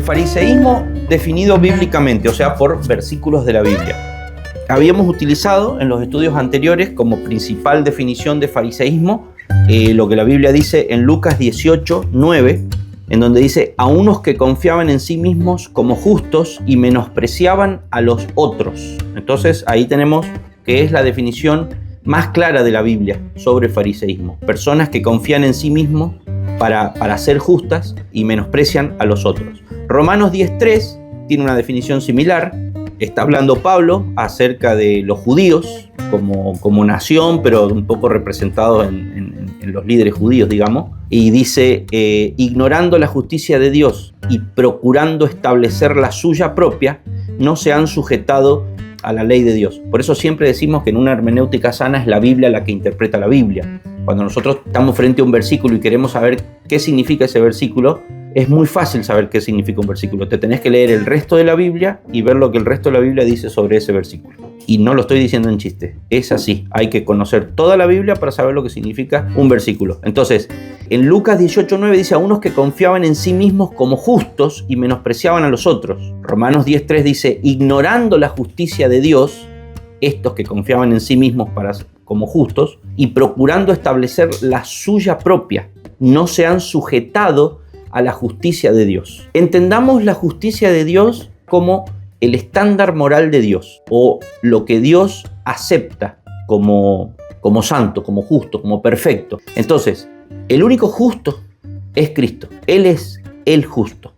El fariseísmo definido bíblicamente, o sea, por versículos de la Biblia. Habíamos utilizado en los estudios anteriores como principal definición de fariseísmo lo que la Biblia dice en Lucas 18:9, en donde dice: a unos que confiaban en sí mismos como justos y menospreciaban a los otros. Entonces ahí tenemos que es la definición más clara de la Biblia sobre el fariseísmo. Personas que confían en sí mismos para ser justas y menosprecian a los otros. Romanos 10:3 tiene una definición similar. Está hablando Pablo acerca de los judíos como nación, pero un poco representados en los líderes judíos, digamos. Y dice, ignorando la justicia de Dios y procurando establecer la suya propia, no se han sujetado a la ley de Dios. Por eso siempre decimos que en una hermenéutica sana es la Biblia la que interpreta la Biblia. Cuando nosotros estamos frente a un versículo y queremos saber qué significa ese versículo, es muy fácil saber qué significa un versículo. Te tenés que leer el resto de la Biblia y ver lo que el resto de la Biblia dice sobre ese versículo. Y no lo estoy diciendo en chiste, es así. Hay que conocer toda la Biblia para saber lo que significa un versículo. Entonces, en Lucas 18:9 dice: a unos que confiaban en sí mismos como justos y menospreciaban a los otros. Romanos 10:3 dice: ignorando la justicia de Dios, estos que confiaban en sí mismos como justos y procurando establecer la suya propia, no se han sujetado a la justicia de Dios. Entendamos la justicia de Dios como el estándar moral de Dios, o lo que Dios acepta como santo, como justo, como perfecto. Entonces, el único justo es Cristo. Él es el justo.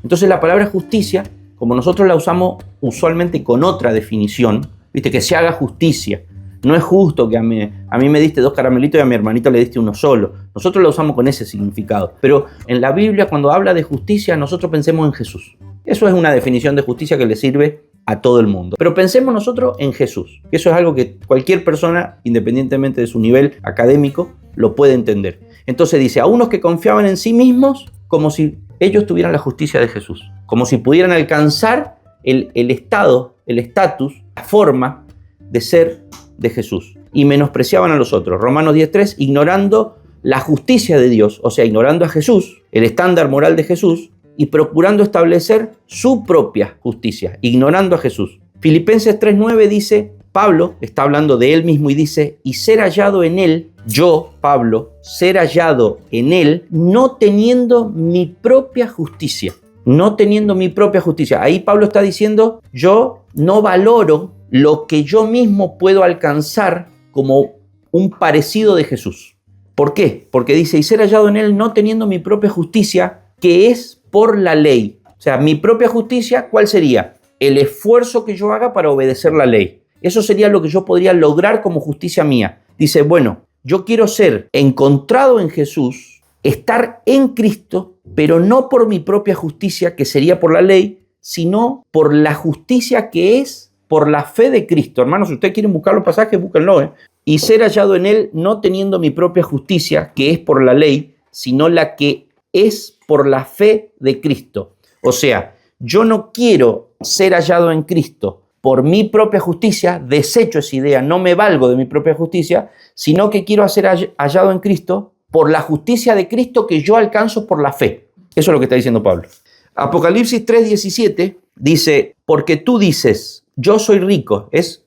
Entonces, la palabra justicia, como nosotros la usamos usualmente con otra definición, ¿viste? Que se haga justicia. No es justo que a mí me diste 2 caramelitos y a mi hermanito le diste uno solo. Nosotros la usamos con ese significado. Pero en la Biblia, cuando habla de justicia, nosotros pensemos en Jesús. Eso es una definición de justicia que le sirve a todo el mundo. Pero pensemos nosotros en Jesús. Eso es algo que cualquier persona, independientemente de su nivel académico, lo puede entender. Entonces dice: a unos que confiaban en sí mismos como si ellos tuvieran la justicia de Jesús. Como si pudieran alcanzar el estado, el estatus, la forma de ser de Jesús. Y menospreciaban a los otros. Romanos 10:3, ignorando la justicia de Dios, o sea, ignorando a Jesús, el estándar moral de Jesús, y procurando establecer su propia justicia, ignorando a Jesús. Filipenses 3:9 dice, Pablo está hablando de él mismo y dice: y ser hallado en él, yo, Pablo, ser hallado en él, no teniendo mi propia justicia. No teniendo mi propia justicia. Ahí Pablo está diciendo: yo no valoro lo que yo mismo puedo alcanzar como un parecido de Jesús. ¿Por qué? Porque dice: y ser hallado en él no teniendo mi propia justicia, que es por la ley. O sea, mi propia justicia, ¿cuál sería? El esfuerzo que yo haga para obedecer la ley. Eso sería lo que yo podría lograr como justicia mía. Dice: bueno, yo quiero ser encontrado en Jesús, estar en Cristo, pero no por mi propia justicia, que sería por la ley, sino por la justicia que es por la fe de Cristo. Hermanos, si ustedes quieren buscar los pasajes, búsquenlo. Y ser hallado en él, no teniendo mi propia justicia, que es por la ley, sino la que es por la fe de Cristo. O sea, yo no quiero ser hallado en Cristo por mi propia justicia, desecho esa idea, no me valgo de mi propia justicia, sino que quiero ser hallado en Cristo por la justicia de Cristo que yo alcanzo por la fe. Eso es lo que está diciendo Pablo. Apocalipsis 3:17 dice: porque tú dices, yo soy rico. Es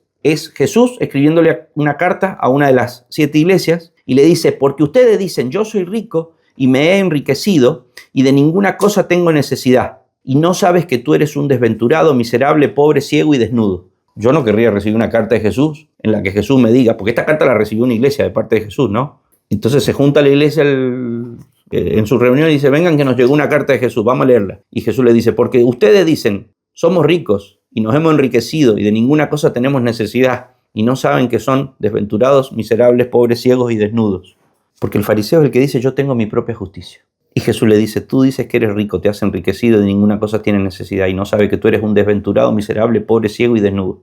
Jesús escribiéndole una carta a una de las 7 iglesias y le dice: porque ustedes dicen, yo soy rico y me he enriquecido y de ninguna cosa tengo necesidad, y no sabes que tú eres un desventurado, miserable, pobre, ciego y desnudo. Yo no querría recibir una carta de Jesús en la que Jesús me diga, porque esta carta la recibió una iglesia de parte de Jesús, ¿no? Entonces se junta la iglesia en su reunión y dice: vengan que nos llegó una carta de Jesús, vamos a leerla. Y Jesús le dice: porque ustedes dicen, somos ricos y nos hemos enriquecido y de ninguna cosa tenemos necesidad, y no saben que son desventurados, miserables, pobres, ciegos y desnudos. Porque el fariseo es el que dice: yo tengo mi propia justicia. Y Jesús le dice: tú dices que eres rico, te has enriquecido, de ninguna cosa tienes necesidad, y no sabe que tú eres un desventurado, miserable, pobre, ciego y desnudo.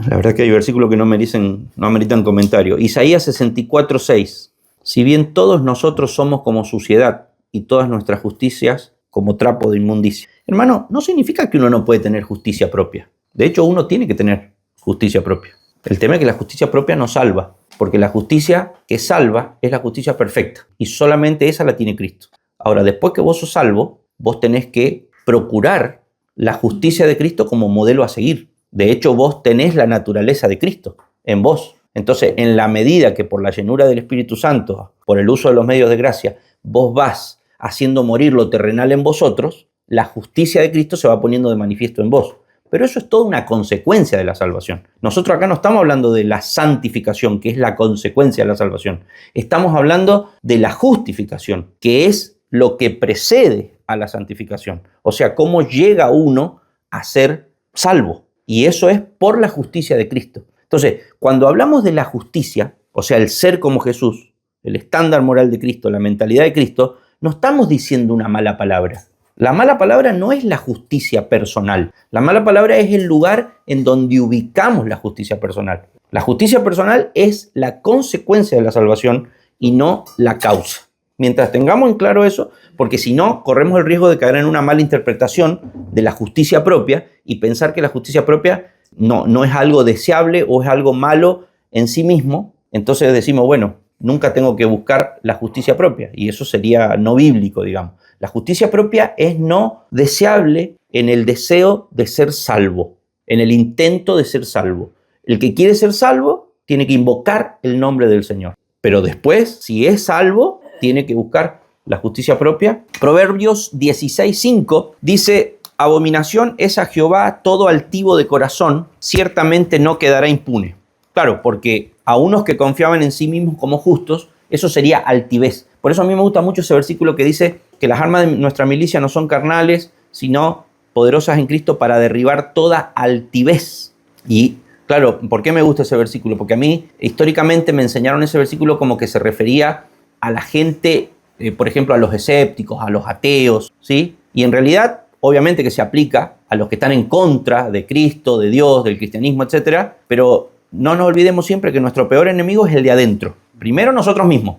La verdad es que hay versículos que no ameritan comentario. Isaías 64:6. Si bien todos nosotros somos como suciedad y todas nuestras justicias como trapo de inmundicia. Hermano, no significa que uno no puede tener justicia propia. De hecho, uno tiene que tener justicia propia. El tema es que la justicia propia no salva, porque la justicia que salva es la justicia perfecta y solamente esa la tiene Cristo. Ahora, después que vos sos salvo, vos tenés que procurar la justicia de Cristo como modelo a seguir. De hecho, vos tenés la naturaleza de Cristo en vos. Entonces, en la medida que por la llenura del Espíritu Santo, por el uso de los medios de gracia, vos vas haciendo morir lo terrenal en vosotros, la justicia de Cristo se va poniendo de manifiesto en vos. Pero eso es toda una consecuencia de la salvación. Nosotros acá no estamos hablando de la santificación, que es la consecuencia de la salvación. Estamos hablando de la justificación, que es lo que precede a la santificación. O sea, cómo llega uno a ser salvo. Y eso es por la justicia de Cristo. Entonces, cuando hablamos de la justicia, o sea, el ser como Jesús, el estándar moral de Cristo, la mentalidad de Cristo, no estamos diciendo una mala palabra. La mala palabra no es la justicia personal. La mala palabra es el lugar en donde ubicamos la justicia personal. La justicia personal es la consecuencia de la salvación y no la causa. Mientras tengamos en claro eso, porque si no, corremos el riesgo de caer en una mala interpretación de la justicia propia y pensar que la justicia propia no es algo deseable o es algo malo en sí mismo. Entonces decimos, bueno, nunca tengo que buscar la justicia propia y eso sería no bíblico, digamos. La justicia propia es no deseable en el deseo de ser salvo, en el intento de ser salvo. El que quiere ser salvo tiene que invocar el nombre del Señor. Pero después, si es salvo, tiene que buscar la justicia propia. Proverbios 16:5 dice: abominación es a Jehová todo altivo de corazón, ciertamente no quedará impune. Claro, porque a unos que confiaban en sí mismos como justos, eso sería altivez. Por eso a mí me gusta mucho ese versículo que dice que las armas de nuestra milicia no son carnales, sino poderosas en Cristo para derribar toda altivez. Y claro, ¿por qué me gusta ese versículo? Porque a mí históricamente me enseñaron ese versículo como que se refería a la gente, por ejemplo, a los escépticos, a los ateos, ¿sí? Y en realidad, obviamente que se aplica a los que están en contra de Cristo, de Dios, del cristianismo, etcétera, pero no nos olvidemos siempre que nuestro peor enemigo es el de adentro. Primero nosotros mismos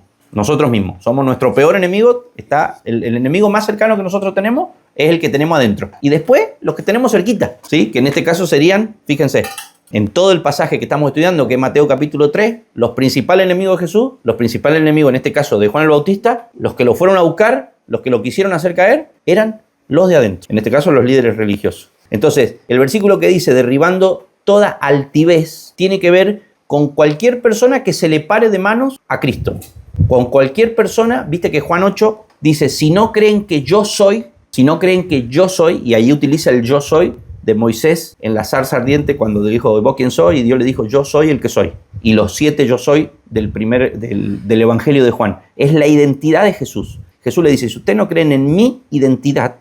somos nuestro peor enemigo. Está el enemigo más cercano que nosotros tenemos es el que tenemos adentro. Y después los que tenemos cerquita, ¿sí? Que en este caso serían, fíjense, en todo el pasaje que estamos estudiando, que es Mateo capítulo 3, los principales enemigos de Jesús, los principales enemigos en este caso de Juan el Bautista, los que lo fueron a buscar, los que lo quisieron hacer caer, eran los de adentro. En este caso los líderes religiosos. Entonces, el versículo que dice derribando toda altivez tiene que ver con cualquier persona que se le pare de manos a Cristo. Con cualquier persona, viste que Juan 8 dice, si no creen que yo soy, y ahí utiliza el yo soy de Moisés en la zarza ardiente cuando le dijo, ¿vos quién soy? Y Dios le dijo, yo soy el que soy. Y los 7 yo soy del Evangelio de Juan. Es la identidad de Jesús. Jesús le dice, si ustedes no creen en mi identidad,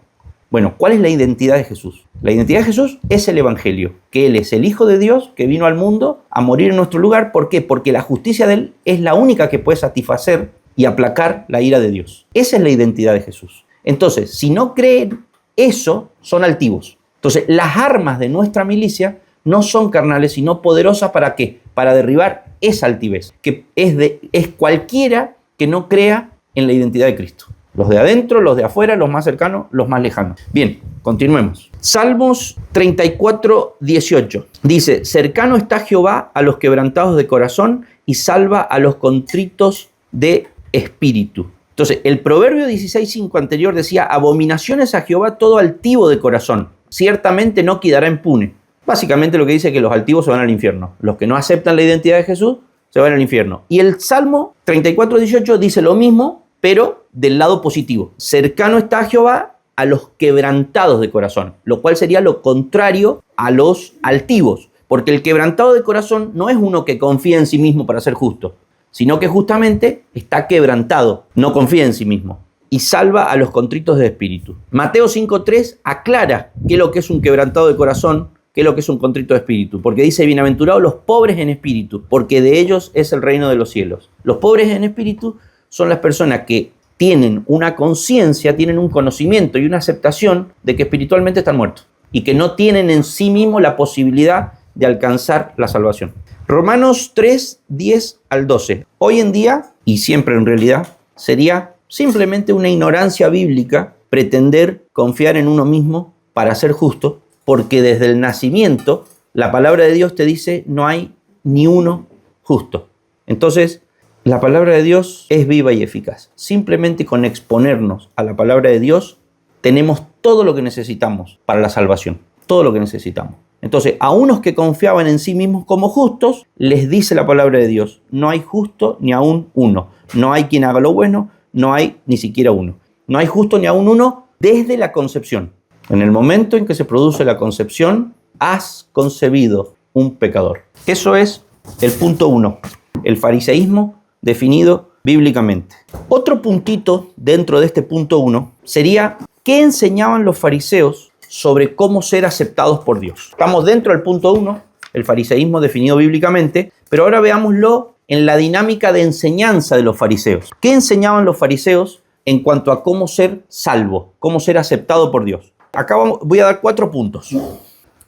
bueno, ¿cuál es la identidad de Jesús? La identidad de Jesús es el Evangelio, que Él es el Hijo de Dios que vino al mundo a morir en nuestro lugar. ¿Por qué? Porque la justicia de Él es la única que puede satisfacer y aplacar la ira de Dios. Esa es la identidad de Jesús. Entonces, si no creen eso, son altivos. Entonces, las armas de nuestra milicia no son carnales, sino poderosas. ¿Para qué? Para derribar esa altivez, que es cualquiera que no crea en la identidad de Cristo. Los de adentro, los de afuera, los más cercanos, los más lejanos. Bien, continuemos. Salmos 34:18 dice, cercano está Jehová a los quebrantados de corazón y salva a los contritos de espíritu. Entonces, el Proverbio 16:5 anterior decía, abominaciones a Jehová todo altivo de corazón, ciertamente no quedará impune. Básicamente lo que dice es que los altivos se van al infierno. Los que no aceptan la identidad de Jesús se van al infierno. Y el Salmo 34:18 dice lo mismo, pero del lado positivo. Cercano está Jehová a los quebrantados de corazón, lo cual sería lo contrario a los altivos, porque el quebrantado de corazón no es uno que confía en sí mismo para ser justo, sino que justamente está quebrantado, no confía en sí mismo, y salva a los contritos de espíritu. Mateo 5:3 aclara qué es lo que es un quebrantado de corazón, qué es lo que es un contrito de espíritu, porque dice, bienaventurados los pobres en espíritu, porque de ellos es el reino de los cielos. Los pobres en espíritu son las personas que tienen una conciencia, tienen un conocimiento y una aceptación de que espiritualmente están muertos y que no tienen en sí mismo la posibilidad de alcanzar la salvación. Romanos 3:10 al 12. Hoy en día, y siempre en realidad, sería simplemente una ignorancia bíblica pretender confiar en uno mismo para ser justo, porque desde el nacimiento la palabra de Dios te dice no hay ni uno justo. Entonces, la palabra de Dios es viva y eficaz. Simplemente con exponernos a la palabra de Dios tenemos todo lo que necesitamos para la salvación. Todo lo que necesitamos. Entonces, a unos que confiaban en sí mismos como justos, les dice la palabra de Dios: no hay justo ni aún uno. No hay quien haga lo bueno, no hay ni siquiera uno. No hay justo ni aún uno desde la concepción. En el momento en que se produce la concepción, has concebido un pecador. Eso es el punto 1, el fariseísmo definido bíblicamente. Otro puntito dentro de este punto 1 sería: ¿qué enseñaban los fariseos sobre cómo ser aceptados por Dios? Estamos dentro del punto 1, el fariseísmo definido bíblicamente, pero ahora veámoslo en la dinámica de enseñanza de los fariseos. ¿Qué enseñaban los fariseos en cuanto a cómo ser salvo, cómo ser aceptado por Dios? Acá voy a dar 4 puntos.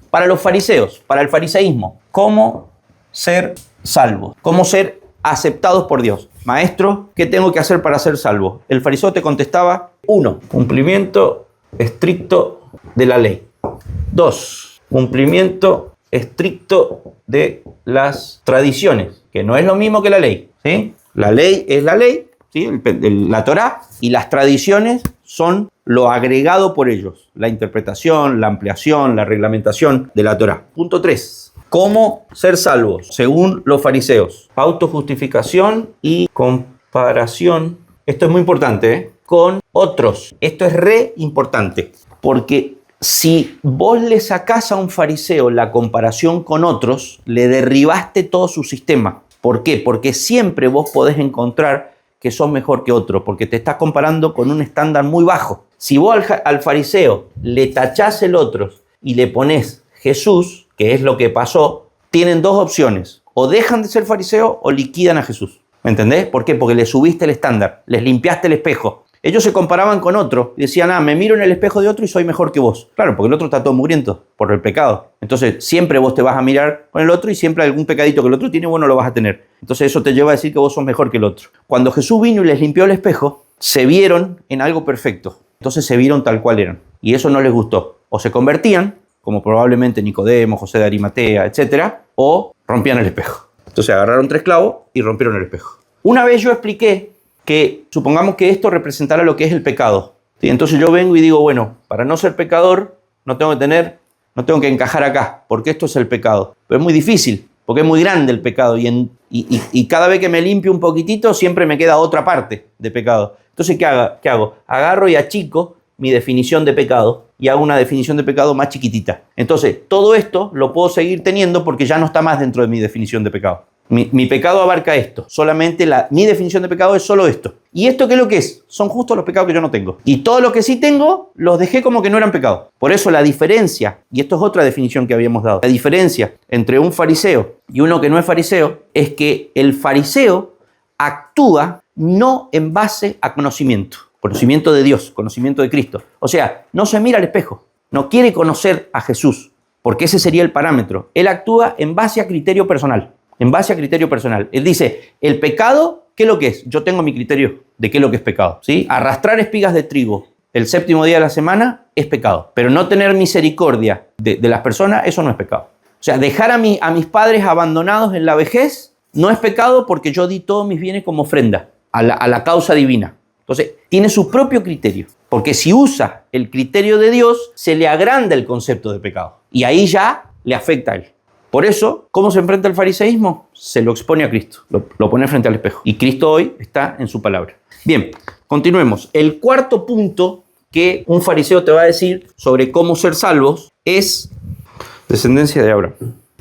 Para los fariseos, para el fariseísmo, ¿cómo ser salvo? ¿Cómo ser aceptados por Dios? Maestro, ¿qué tengo que hacer para ser salvo? El fariseo te contestaba: 1, cumplimiento estricto de la ley. 2, cumplimiento estricto de las tradiciones, que no es lo mismo que la ley, ¿sí? La ley es la ley, ¿sí? La Torá, y las tradiciones son lo agregado por ellos, la interpretación, la ampliación, la reglamentación de la Torá. Punto 3. ¿Cómo ser salvos? Según los fariseos, autojustificación y comparación. Esto es muy importante, con otros. Esto es re importante, porque si vos le sacás a un fariseo la comparación con otros, le derribaste todo su sistema. ¿Por qué? Porque siempre vos podés encontrar que sos mejor que otro, porque te estás comparando con un estándar muy bajo. Si vos al fariseo le tachás el otro y le ponés Jesús, que es lo que pasó, tienen 2 opciones: o dejan de ser fariseo o liquidan a Jesús. ¿Me entendés? ¿Por qué? Porque le subiste el estándar, les limpiaste el espejo. Ellos se comparaban con otro y decían: me miro en el espejo de otro y soy mejor que vos. Claro, porque el otro está todo mugriento por el pecado. Entonces siempre vos te vas a mirar con el otro y siempre algún pecadito que el otro tiene, vos no lo vas a tener. Entonces eso te lleva a decir que vos sos mejor que el otro. Cuando Jesús vino y les limpió el espejo, se vieron en algo perfecto. Entonces se vieron tal cual eran. Y eso no les gustó. O se convertían, como probablemente Nicodemo, José de Arimatea, etc., o rompían el espejo. Entonces agarraron 3 clavos y rompieron el espejo. Una vez yo expliqué que supongamos que esto representara lo que es el pecado, ¿sí? Entonces yo vengo y digo: bueno, para no ser pecador no tengo que encajar acá, porque esto es el pecado. Pero es muy difícil, porque es muy grande el pecado y cada vez que me limpio un poquitito siempre me queda otra parte de pecado. Entonces, ¿qué hago? Agarro y achico mi definición de pecado y hago una definición de pecado más chiquitita. Entonces, todo esto lo puedo seguir teniendo porque ya no está más dentro de mi definición de pecado. Mi pecado abarca esto. Solamente mi definición de pecado es solo esto. ¿Y esto qué es lo que es? Son justo los pecados que yo no tengo. Y todo lo que sí tengo, los dejé como que no eran pecados. Por eso la diferencia, y esto es otra definición que habíamos dado, la diferencia entre un fariseo y uno que no es fariseo es que el fariseo actúa no en base a conocimiento de Dios, conocimiento de Cristo. O sea, no se mira al espejo, no quiere conocer a Jesús, porque ese sería el parámetro. Él actúa en base a criterio personal. En base a criterio personal. Él dice: el pecado, ¿qué es lo que es? Yo tengo mi criterio de qué es lo que es pecado, ¿sí? Arrastrar espigas de trigo el 7º día de la semana es pecado. Pero no tener misericordia de las personas, eso no es pecado. O sea, dejar a mis padres abandonados en la vejez no es pecado porque yo di todos mis bienes como ofrenda a la causa divina. Entonces, tiene su propio criterio. Porque si usa el criterio de Dios, se le agranda el concepto de pecado. Y ahí ya le afecta a él. Por eso, ¿cómo se enfrenta el fariseísmo? Se lo expone a Cristo, lo pone frente al espejo. Y Cristo hoy está en su palabra. Bien, continuemos. El 4º punto que un fariseo te va a decir sobre cómo ser salvos es descendencia de Abraham.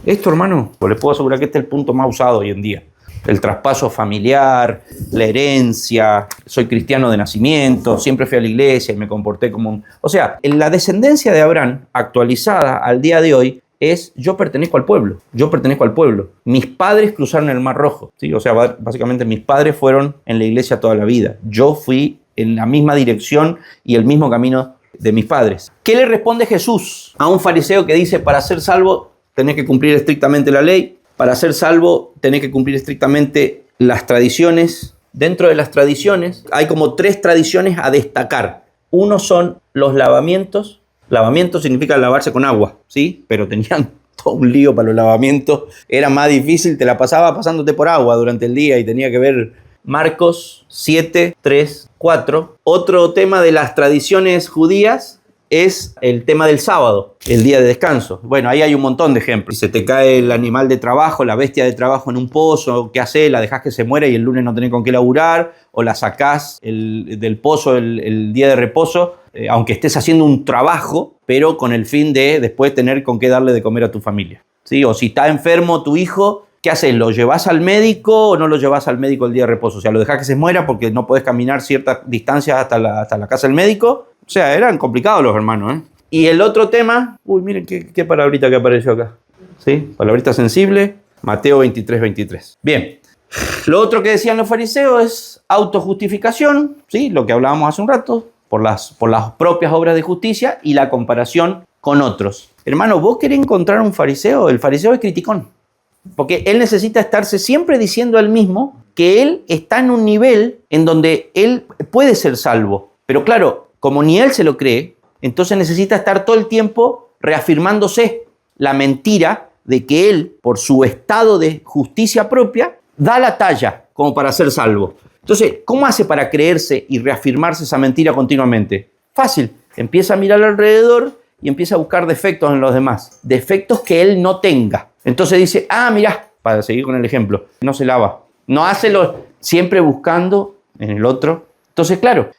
Esto, hermano, les puedo asegurar que este es el punto más usado hoy en día. El traspaso familiar, la herencia, soy cristiano de nacimiento, siempre fui a la iglesia y me comporté como un... O sea, la descendencia de Abraham, actualizada al día de hoy, es: yo pertenezco al pueblo, Mis padres cruzaron el Mar Rojo, ¿sí? O sea, básicamente mis padres fueron en la iglesia toda la vida. Yo fui en la misma dirección y el mismo camino de mis padres. ¿Qué le responde Jesús a un fariseo que dice: para ser salvo tenés que cumplir estrictamente la ley, para ser salvo tenés que cumplir estrictamente las tradiciones? Dentro de las tradiciones hay como 3 tradiciones a destacar. Uno son los lavamientos. Lavamiento significa lavarse con agua, ¿sí? Pero tenían todo un lío para los lavamientos. Era más difícil, te la pasaba pasándote por agua durante el día y tenía que ver Marcos 7, 3, 4. Otro tema de las tradiciones judías es el tema del sábado, el día de descanso. Bueno, ahí hay un montón de ejemplos. Si se te cae el animal de trabajo, la bestia de trabajo en un pozo, ¿qué haces? ¿La dejás que se muera y el lunes no tenés con qué laburar? ¿O la sacás del pozo el día de reposo, aunque estés haciendo un trabajo, pero con el fin de después tener con qué darle de comer a tu familia? ¿Sí? O si está enfermo tu hijo, ¿qué haces? ¿Lo llevas al médico o no lo llevas al médico el día de reposo? O sea, ¿lo dejás que se muera porque no podés caminar ciertas distancias hasta la casa del médico? O sea, eran complicados los hermanos, ¿eh? Y el otro tema, miren qué palabrita que apareció acá. ¿Sí? Palabrita sensible, Mateo 23:23. Bien. Lo otro que decían los fariseos es autojustificación, ¿sí? Lo que hablábamos hace un rato, por las propias obras de justicia y la comparación con otros. Hermano, ¿vos querés encontrar un fariseo? El fariseo es criticón. Porque él necesita estarse siempre diciendo a él mismo que él está en un nivel en donde él puede ser salvo. Pero claro, como ni él se lo cree, entonces necesita estar todo el tiempo reafirmándose la mentira de que él, por su estado de justicia propia, da la talla como para ser salvo. Entonces, ¿cómo hace para creerse y reafirmarse esa mentira continuamente? Fácil, empieza a mirar alrededor y empieza a buscar defectos en los demás, defectos que él no tenga. Entonces dice, mirá, para seguir con el ejemplo, no se lava, no hace siempre buscando en el otro. Entonces, claro,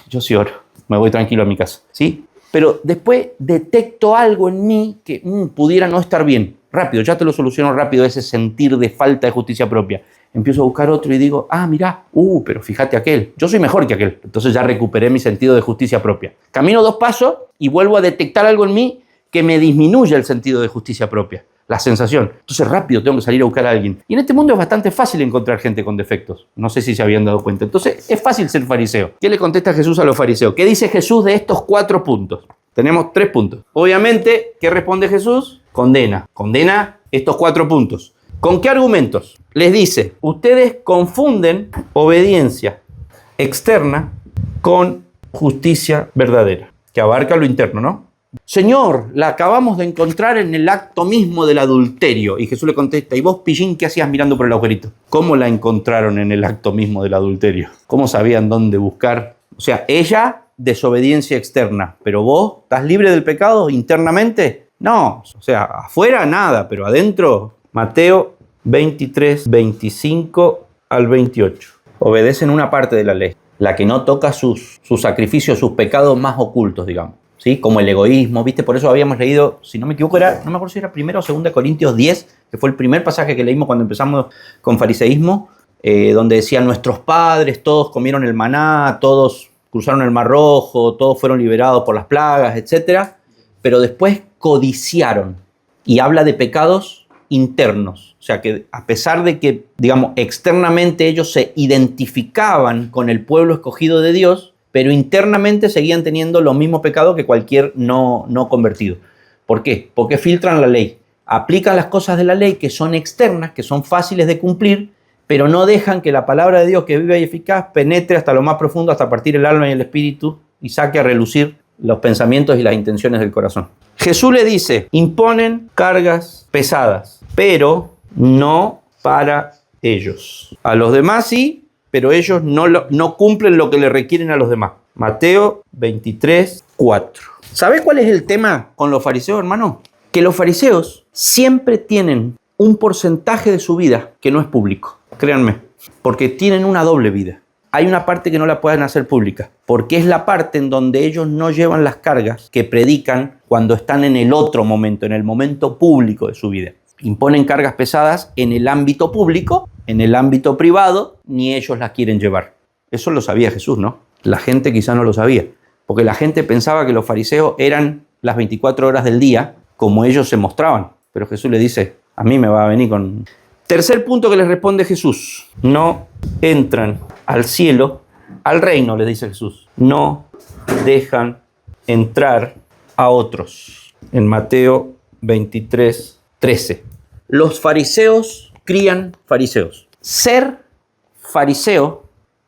yo sí oro, me voy tranquilo a mi casa, ¿sí? Pero después detecto algo en mí que pudiera no estar bien. Rápido, ya te lo soluciono rápido, ese sentir de falta de justicia propia. Empiezo a buscar otro y digo, mirá, pero fíjate aquel, yo soy mejor que aquel. Entonces ya recuperé mi sentido de justicia propia. Camino 2 pasos y vuelvo a detectar algo en mí que me disminuye el sentido de justicia propia, la sensación. Entonces rápido tengo que salir a buscar a alguien. Y en este mundo es bastante fácil encontrar gente con defectos. No sé si se habían dado cuenta. Entonces es fácil ser fariseo. ¿Qué le contesta Jesús a los fariseos? ¿Qué dice Jesús de estos 4 puntos? Tenemos 3 puntos. Obviamente, ¿qué responde Jesús? Condena estos 4 puntos. ¿Con qué argumentos? Les dice, ustedes confunden obediencia externa con justicia verdadera, que abarca lo interno, ¿no? Señor, la acabamos de encontrar en el acto mismo del adulterio. Y Jesús le contesta, ¿y vos, pillín, qué hacías mirando por el agujerito? ¿Cómo la encontraron en el acto mismo del adulterio? ¿Cómo sabían dónde buscar? O sea, ella, desobediencia externa, pero vos, ¿estás libre del pecado internamente? No, o sea, afuera nada, pero adentro, Mateo 23, 25 al 28. Obedecen una parte de la ley, la que no toca sus sacrificios, sus pecados más ocultos, digamos. ¿Sí? Como el egoísmo, ¿viste? Por eso habíamos leído, si no me equivoco, no me acuerdo si era 1 o 2 Corintios 10, que fue el primer pasaje que leímos cuando empezamos con fariseísmo, donde decía, nuestros padres, todos comieron el maná, todos cruzaron el Mar Rojo, todos fueron liberados por las plagas, etc. Pero después codiciaron, y habla de pecados internos. O sea, que a pesar de que, digamos, externamente ellos se identificaban con el pueblo escogido de Dios, pero internamente seguían teniendo los mismos pecados que cualquier no convertido. ¿Por qué? Porque filtran la ley. Aplican las cosas de la ley que son externas, que son fáciles de cumplir, pero no dejan que la palabra de Dios, que viva y eficaz, penetre hasta lo más profundo, hasta partir el alma y el espíritu, y saque a relucir los pensamientos y las intenciones del corazón. Jesús le dice, imponen cargas pesadas, pero no para ellos. A los demás sí, pero ellos no cumplen lo que le requieren a los demás. Mateo 23, 4. ¿Sabe cuál es el tema con los fariseos, hermano? Que los fariseos siempre tienen un porcentaje de su vida que no es público. Créanme, porque tienen una doble vida. Hay una parte que no la pueden hacer pública, porque es la parte en donde ellos no llevan las cargas que predican cuando están en el otro momento, en el momento público de su vida. Imponen cargas pesadas en el ámbito público, en el ámbito privado, ni ellos las quieren llevar. Eso lo sabía Jesús, ¿no? La gente quizá no lo sabía, porque la gente pensaba que los fariseos eran las 24 horas del día, como ellos se mostraban. Pero Jesús le dice, a mí me va a venir con... Tercer punto que les responde Jesús, no entran al cielo, al reino, les dice Jesús. No dejan entrar a otros. En Mateo 23, 13. Los fariseos crían fariseos. Ser fariseo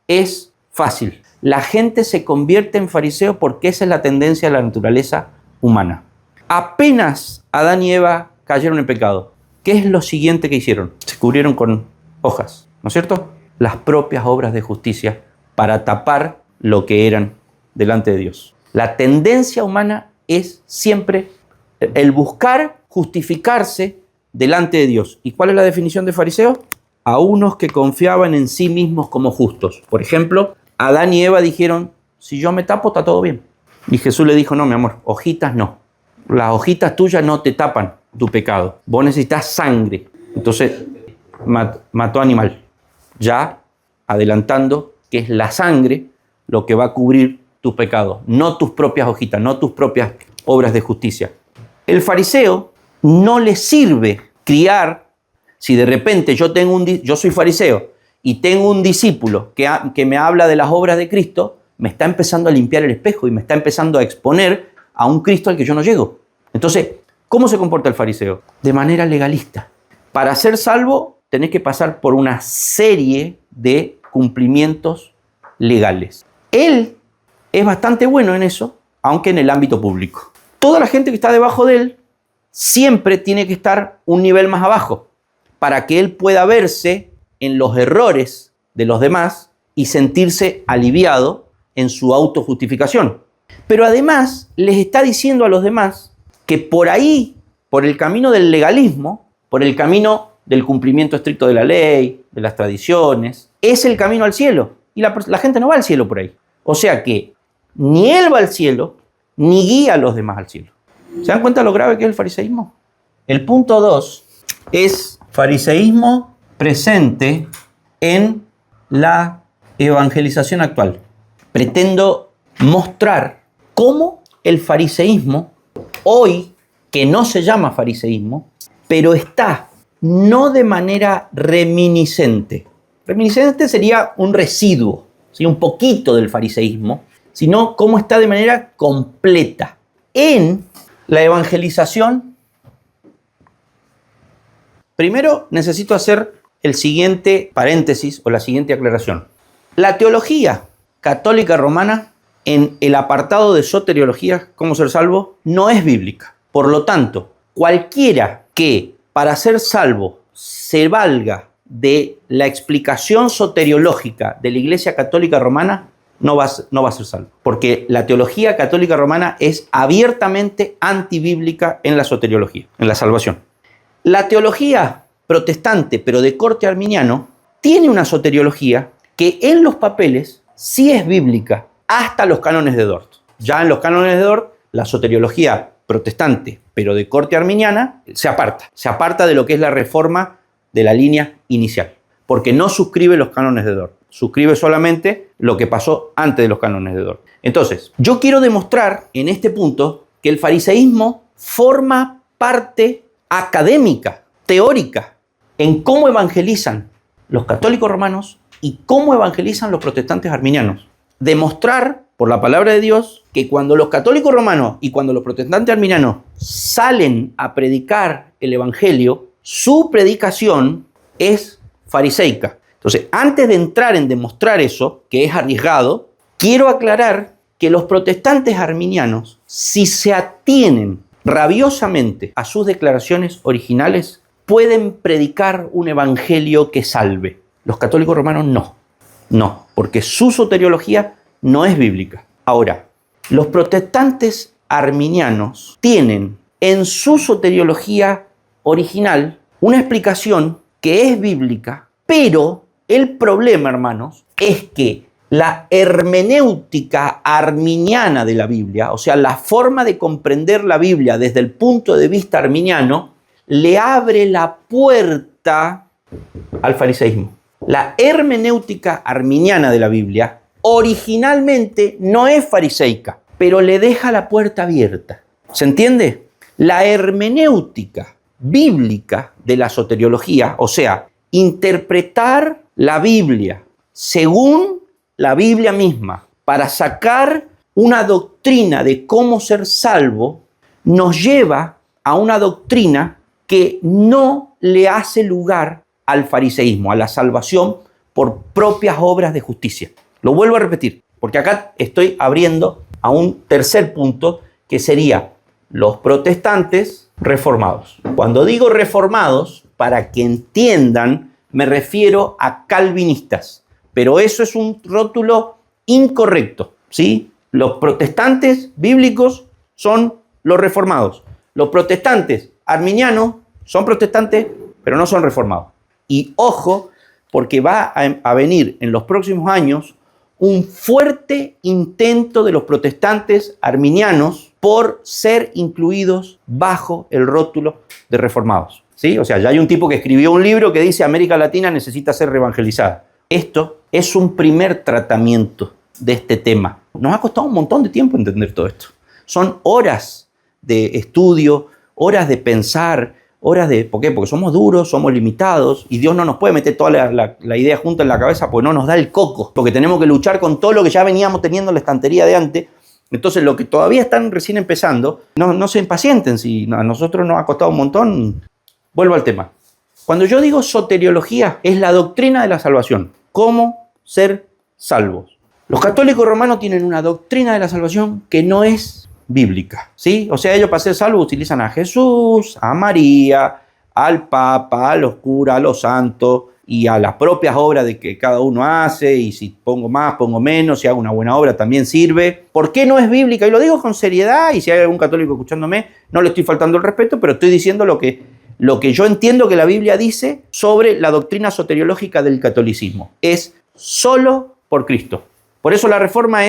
es fácil. La gente se convierte en fariseo porque esa es la tendencia de la naturaleza humana. Apenas Adán y Eva cayeron en pecado, ¿qué es lo siguiente que hicieron? Se cubrieron con hojas, ¿no es cierto? Las propias obras de justicia para tapar lo que eran delante de Dios. La tendencia humana es siempre el buscar justificarse delante de Dios. ¿Y cuál es la definición de fariseo? A unos que confiaban en sí mismos como justos. Por ejemplo, Adán y Eva dijeron, si yo me tapo, está todo bien. Y Jesús le dijo, no, mi amor, hojitas no. Las hojitas tuyas no te tapan tu pecado. Vos necesitas sangre. Entonces, mató animal. Ya adelantando que es la sangre lo que va a cubrir tus pecados, no tus propias hojitas, no tus propias obras de justicia. El fariseo no le sirve criar, si de repente yo soy fariseo y tengo un discípulo que me habla de las obras de Cristo, me está empezando a limpiar el espejo y me está empezando a exponer a un Cristo al que yo no llego. Entonces, ¿cómo se comporta el fariseo? De manera legalista. Para ser salvo, tenés que pasar por una serie de cumplimientos legales. Él es bastante bueno en eso, aunque en el ámbito público. Toda la gente que está debajo de él siempre tiene que estar un nivel más abajo para que él pueda verse en los errores de los demás y sentirse aliviado en su autojustificación. Pero además les está diciendo a los demás que por ahí, por el camino del legalismo, por el camino del cumplimiento estricto de la ley, de las tradiciones, es el camino al cielo. Y la gente no va al cielo por ahí. O sea que ni él va al cielo, ni guía a los demás al cielo. ¿Se dan cuenta lo grave que es el fariseísmo? El punto 2 es fariseísmo presente en la evangelización actual. Pretendo mostrar cómo el fariseísmo, hoy, que no se llama fariseísmo, pero está no de manera reminiscente. Reminiscente sería un residuo, ¿sí? Un poquito del fariseísmo, sino cómo está de manera completa. En la evangelización, primero necesito hacer el siguiente paréntesis o la siguiente aclaración. La teología católica romana, en el apartado de soteriología, cómo ser salvo, no es bíblica. Por lo tanto, cualquiera que para ser salvo se valga de la explicación soteriológica de la Iglesia Católica Romana, no va a ser salvo. Porque la teología católica romana es abiertamente antibíblica en la soteriología, en la salvación. La teología protestante, pero de corte arminiano, tiene una soteriología que en los papeles sí es bíblica hasta los cánones de Dort. Ya en los cánones de Dort, la soteriología protestante, pero de corte arminiana, se aparta de lo que es la reforma de la línea inicial, porque no suscribe los cánones de Dort, suscribe solamente lo que pasó antes de los cánones de Dort. Entonces, yo quiero demostrar en este punto que el fariseísmo forma parte académica, teórica, en cómo evangelizan los católicos romanos y cómo evangelizan los protestantes arminianos. Demostrar por la palabra de Dios que cuando los católicos romanos y cuando los protestantes arminianos salen a predicar el evangelio, su predicación es fariseica. Entonces, antes de entrar en demostrar eso, que es arriesgado, quiero aclarar que los protestantes arminianos, si se atienen rabiosamente a sus declaraciones originales, pueden predicar un evangelio que salve. Los católicos romanos no, porque su soteriología no es bíblica. Ahora, los protestantes arminianos tienen en su soteriología original una explicación que es bíblica, pero el problema, hermanos, es que la hermenéutica arminiana de la Biblia, o sea, la forma de comprender la Biblia desde el punto de vista arminiano, le abre la puerta al fariseísmo. La hermenéutica arminiana de la Biblia originalmente no es fariseica, pero le deja la puerta abierta. ¿Se entiende? La hermenéutica bíblica de la soteriología, o sea, interpretar la Biblia según la Biblia misma para sacar una doctrina de cómo ser salvo, nos lleva a una doctrina que no le hace lugar al fariseísmo, a la salvación por propias obras de justicia. Lo vuelvo a repetir, porque acá estoy abriendo a un tercer punto que sería los protestantes reformados. Cuando digo reformados, para que entiendan, me refiero a calvinistas, pero eso es un rótulo incorrecto, ¿sí? Los protestantes bíblicos son los reformados. Los protestantes arminianos son protestantes, pero no son reformados. Y ojo, porque va a venir en los próximos años un fuerte intento de los protestantes arminianos por ser incluidos bajo el rótulo de reformados. ¿Sí? O sea, ya hay un tipo que escribió un libro que dice América Latina necesita ser reevangelizada. Esto es un primer tratamiento de este tema. Nos ha costado un montón de tiempo entender todo esto. Son horas de estudio, horas de pensar, horas de... ¿Por qué? Porque somos duros, somos limitados y Dios no nos puede meter toda la idea junta en la cabeza porque no nos da el coco. Porque tenemos que luchar con todo lo que ya veníamos teniendo en la estantería de antes. Entonces, lo que todavía están recién empezando, no se impacienten. Si a nosotros nos ha costado un montón. Vuelvo al tema. Cuando yo digo soteriología, es la doctrina de la salvación. ¿Cómo ser salvos? Los católicos romanos tienen una doctrina de la salvación que no es bíblica, ¿sí? O sea, ellos para ser salvos utilizan a Jesús, a María, al Papa, a los curas, a los santos y a las propias obras de que cada uno hace, y si pongo más, pongo menos, si hago una buena obra también sirve. ¿Por qué no es bíblica? Y lo digo con seriedad, y si hay algún católico escuchándome, no le estoy faltando el respeto, pero estoy diciendo lo que yo entiendo que la Biblia dice sobre la doctrina soteriológica del catolicismo. Es solo por Cristo. Por eso la reforma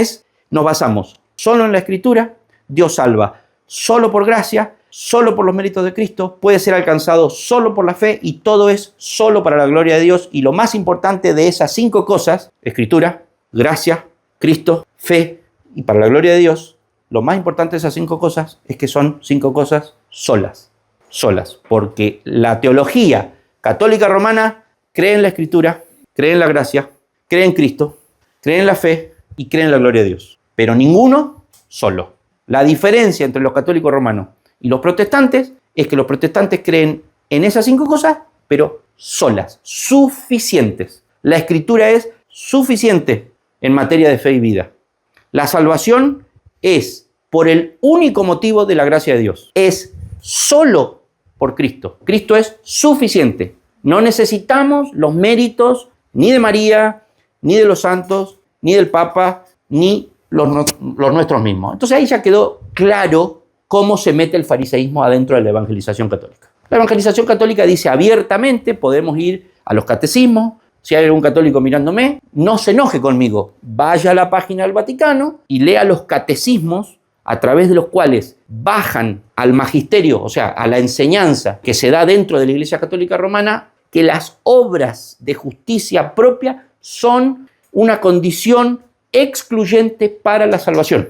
nos basamos solo en la Escritura, Dios salva solo por gracia, solo por los méritos de Cristo, puede ser alcanzado solo por la fe y todo es solo para la gloria de Dios. Y lo más importante de esas 5 cosas, Escritura, gracia, Cristo, fe y para la gloria de Dios, lo más importante de esas 5 cosas es que son 5 cosas solas, porque la teología católica romana cree en la Escritura, cree en la gracia, cree en Cristo, cree en la fe y cree en la gloria de Dios, pero ninguno solo. La diferencia entre los católicos romanos y los protestantes es que los protestantes creen en esas 5 cosas, pero solas, suficientes. La Escritura es suficiente en materia de fe y vida. La salvación es por el único motivo de la gracia de Dios. Es solo por Cristo. Cristo es suficiente. No necesitamos los méritos ni de María, ni de los santos, ni del Papa, ni los nuestros mismos. Entonces ahí ya quedó claro cómo se mete el fariseísmo adentro de la evangelización católica. La evangelización católica dice abiertamente, podemos ir a los catecismos. Si hay algún católico mirándome, no se enoje conmigo. Vaya a la página del Vaticano y lea los catecismos a través de los cuales bajan al magisterio, o sea, a la enseñanza que se da dentro de la Iglesia Católica Romana, que las obras de justicia propia son una condición excluyente para la salvación.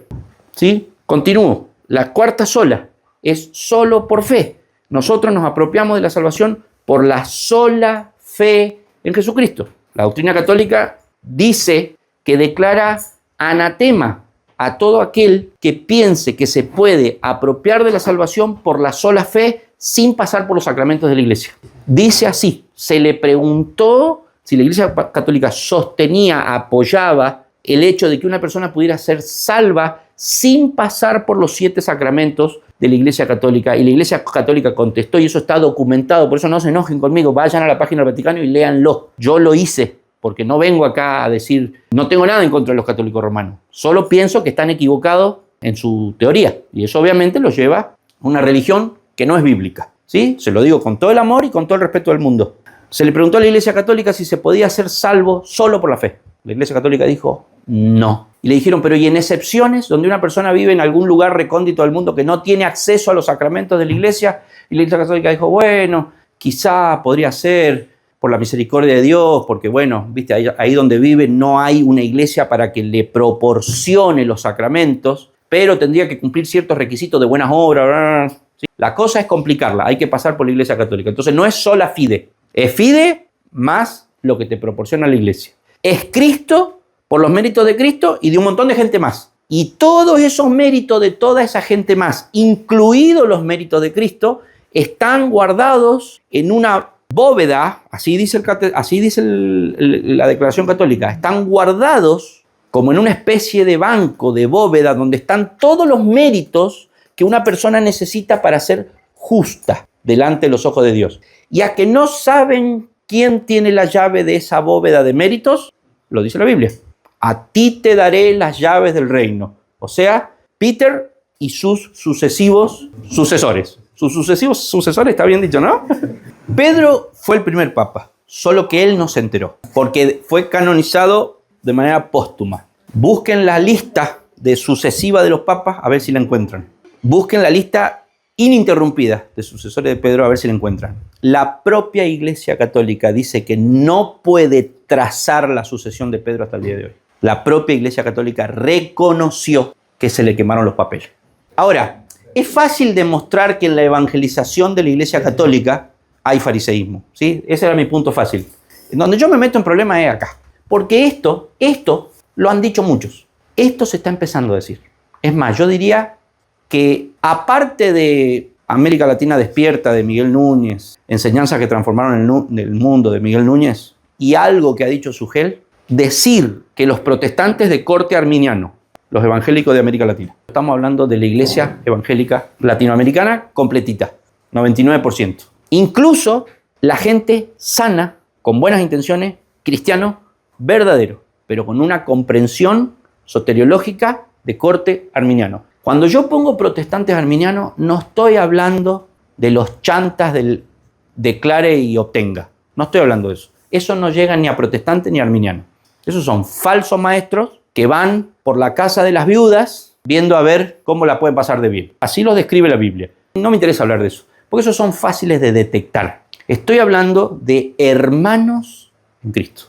¿Sí? Continúo. La cuarta sola es solo por fe. Nosotros nos apropiamos de la salvación por la sola fe en Jesucristo. La doctrina católica dice que declara anatema a todo aquel que piense que se puede apropiar de la salvación por la sola fe sin pasar por los sacramentos de la Iglesia. Dice así, se le preguntó si la Iglesia Católica sostenía, apoyaba el hecho de que una persona pudiera ser salva sin pasar por los 7 sacramentos de la Iglesia Católica. Y la Iglesia Católica contestó, y eso está documentado, por eso no se enojen conmigo, vayan a la página del Vaticano y léanlo. Yo lo hice, porque no vengo acá a decir, no tengo nada en contra de los católicos romanos, solo pienso que están equivocados en su teoría, y eso obviamente los lleva a una religión que no es bíblica, ¿sí? Se lo digo con todo el amor y con todo el respeto del mundo. Se le preguntó a la Iglesia Católica si se podía ser salvo solo por la fe. La Iglesia Católica dijo no. Y le dijeron, pero ¿y en excepciones donde una persona vive en algún lugar recóndito del mundo que no tiene acceso a los sacramentos de la Iglesia? Y la Iglesia Católica dijo, bueno, quizá podría ser por la misericordia de Dios, porque bueno, viste, ahí donde vive no hay una iglesia para que le proporcione los sacramentos, pero tendría que cumplir ciertos requisitos de buenas obras. ¿Sí? La cosa es complicarla, hay que pasar por la Iglesia Católica. Entonces no es sola fide, es fide más lo que te proporciona la Iglesia. Es Cristo por los méritos de Cristo y de un montón de gente más. Y todos esos méritos de toda esa gente más, incluidos los méritos de Cristo, están guardados en una bóveda, así dice la Declaración Católica, están guardados como en una especie de banco, de bóveda, donde están todos los méritos que una persona necesita para ser justa delante de los ojos de Dios. Y a que no saben quién tiene la llave de esa bóveda de méritos, lo dice la Biblia. A ti te daré las llaves del reino. O sea, Peter y sus sucesivos sucesores. Sus sucesivos sucesores, está bien dicho, ¿no? Pedro fue el primer papa, solo que él no se enteró, porque fue canonizado de manera póstuma. Busquen la lista sucesiva de los papas a ver si la encuentran. Busquen la lista ininterrumpida de sucesores de Pedro a ver si la encuentran. La propia Iglesia Católica dice que no puede trazar la sucesión de Pedro hasta el día de hoy. La propia Iglesia Católica reconoció que se le quemaron los papeles. Ahora, es fácil demostrar que en la evangelización de la Iglesia Católica hay fariseísmo, ¿sí? Ese era mi punto fácil. En donde yo me meto en problemas es acá. Porque esto lo han dicho muchos. Esto se está empezando a decir. Es más, yo diría que aparte de América Latina Despierta de Miguel Núñez, Enseñanzas que transformaron el mundo de Miguel Núñez, y algo que ha dicho Sugel, decir que los protestantes de corte arminiano, los evangélicos de América Latina, estamos hablando de la iglesia evangélica latinoamericana completita, 99%. Incluso la gente sana, con buenas intenciones, cristiano verdadero, pero con una comprensión soteriológica de corte arminiano. Cuando yo pongo protestantes arminianos, no estoy hablando de los chantas del declare y obtenga. No estoy hablando de eso. Eso no llega ni a protestante ni a arminiano. Esos son falsos maestros que van por la casa de las viudas viendo a ver cómo la pueden pasar de bien. Así los describe la Biblia. No me interesa hablar de eso, porque esos son fáciles de detectar. Estoy hablando de hermanos en Cristo.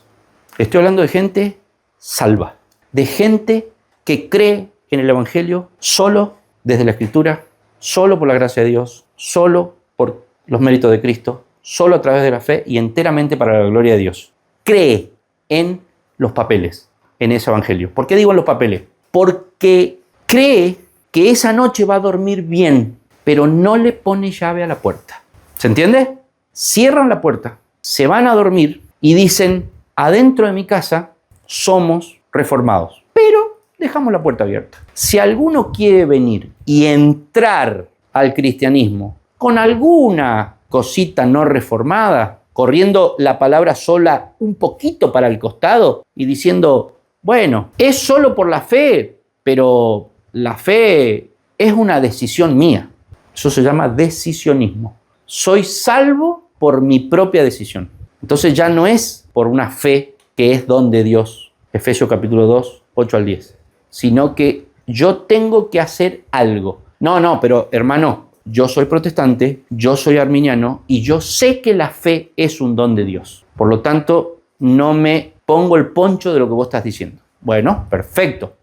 Estoy hablando de gente salva, de gente que cree en el Evangelio solo desde la Escritura, solo por la gracia de Dios, solo por los méritos de Cristo, solo a través de la fe y enteramente para la gloria de Dios. Cree en los papeles, en ese Evangelio. ¿Por qué digo en los papeles? Porque cree que esa noche va a dormir bien, pero no le pone llave a la puerta. ¿Se entiende? Cierran la puerta, se van a dormir y dicen, adentro de mi casa somos reformados, pero dejamos la puerta abierta. Si alguno quiere venir y entrar al cristianismo con alguna cosita no reformada, corriendo la palabra sola un poquito para el costado y diciendo, bueno, es solo por la fe, pero la fe es una decisión mía. Eso se llama decisionismo. Soy salvo por mi propia decisión. Entonces ya no es por una fe que es don de Dios, Efesios capítulo 2, 8 al 10, sino que yo tengo que hacer algo. No, pero hermano, yo soy protestante, yo soy arminiano y yo sé que la fe es un don de Dios. Por lo tanto, no me pongo el poncho de lo que vos estás diciendo. Bueno, perfecto.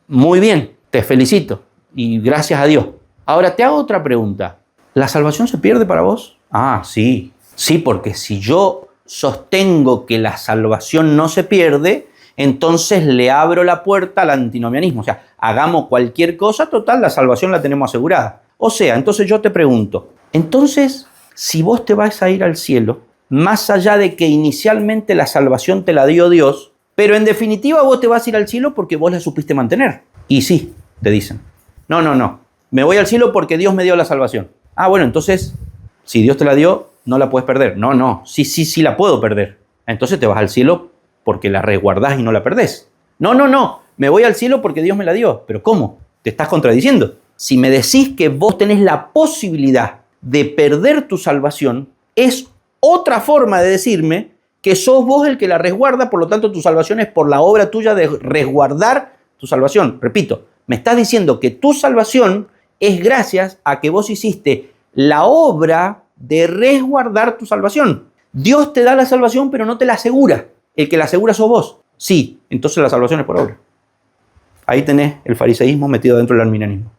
Muy bien, te felicito y gracias a Dios. Ahora te hago otra pregunta. ¿La salvación se pierde para vos? Ah, sí. Sí, porque si yo sostengo que la salvación no se pierde, entonces le abro la puerta al antinomianismo. O sea, hagamos cualquier cosa, total, la salvación la tenemos asegurada. O sea, entonces yo te pregunto, entonces, si vos te vas a ir al cielo, más allá de que inicialmente la salvación te la dio Dios, pero en definitiva vos te vas a ir al cielo porque vos la supiste mantener. Y sí, te dicen, no, me voy al cielo porque Dios me dio la salvación. Ah, bueno, entonces, si Dios te la dio, no la puedes perder. No, sí la puedo perder. Entonces te vas al cielo porque la resguardás y no la perdés. No, me voy al cielo porque Dios me la dio. ¿Pero cómo? Te estás contradiciendo. Si me decís que vos tenés la posibilidad de perder tu salvación, es otra forma de decirme que sos vos el que la resguarda, por lo tanto tu salvación es por la obra tuya de resguardar tu salvación. Repito, me estás diciendo que tu salvación es gracias a que vos hiciste la obra de resguardar tu salvación. Dios te da la salvación, pero no te la asegura. El que la asegura sos vos. Sí, entonces la salvación es por obra. Ahí tenés el fariseísmo metido dentro del arminianismo.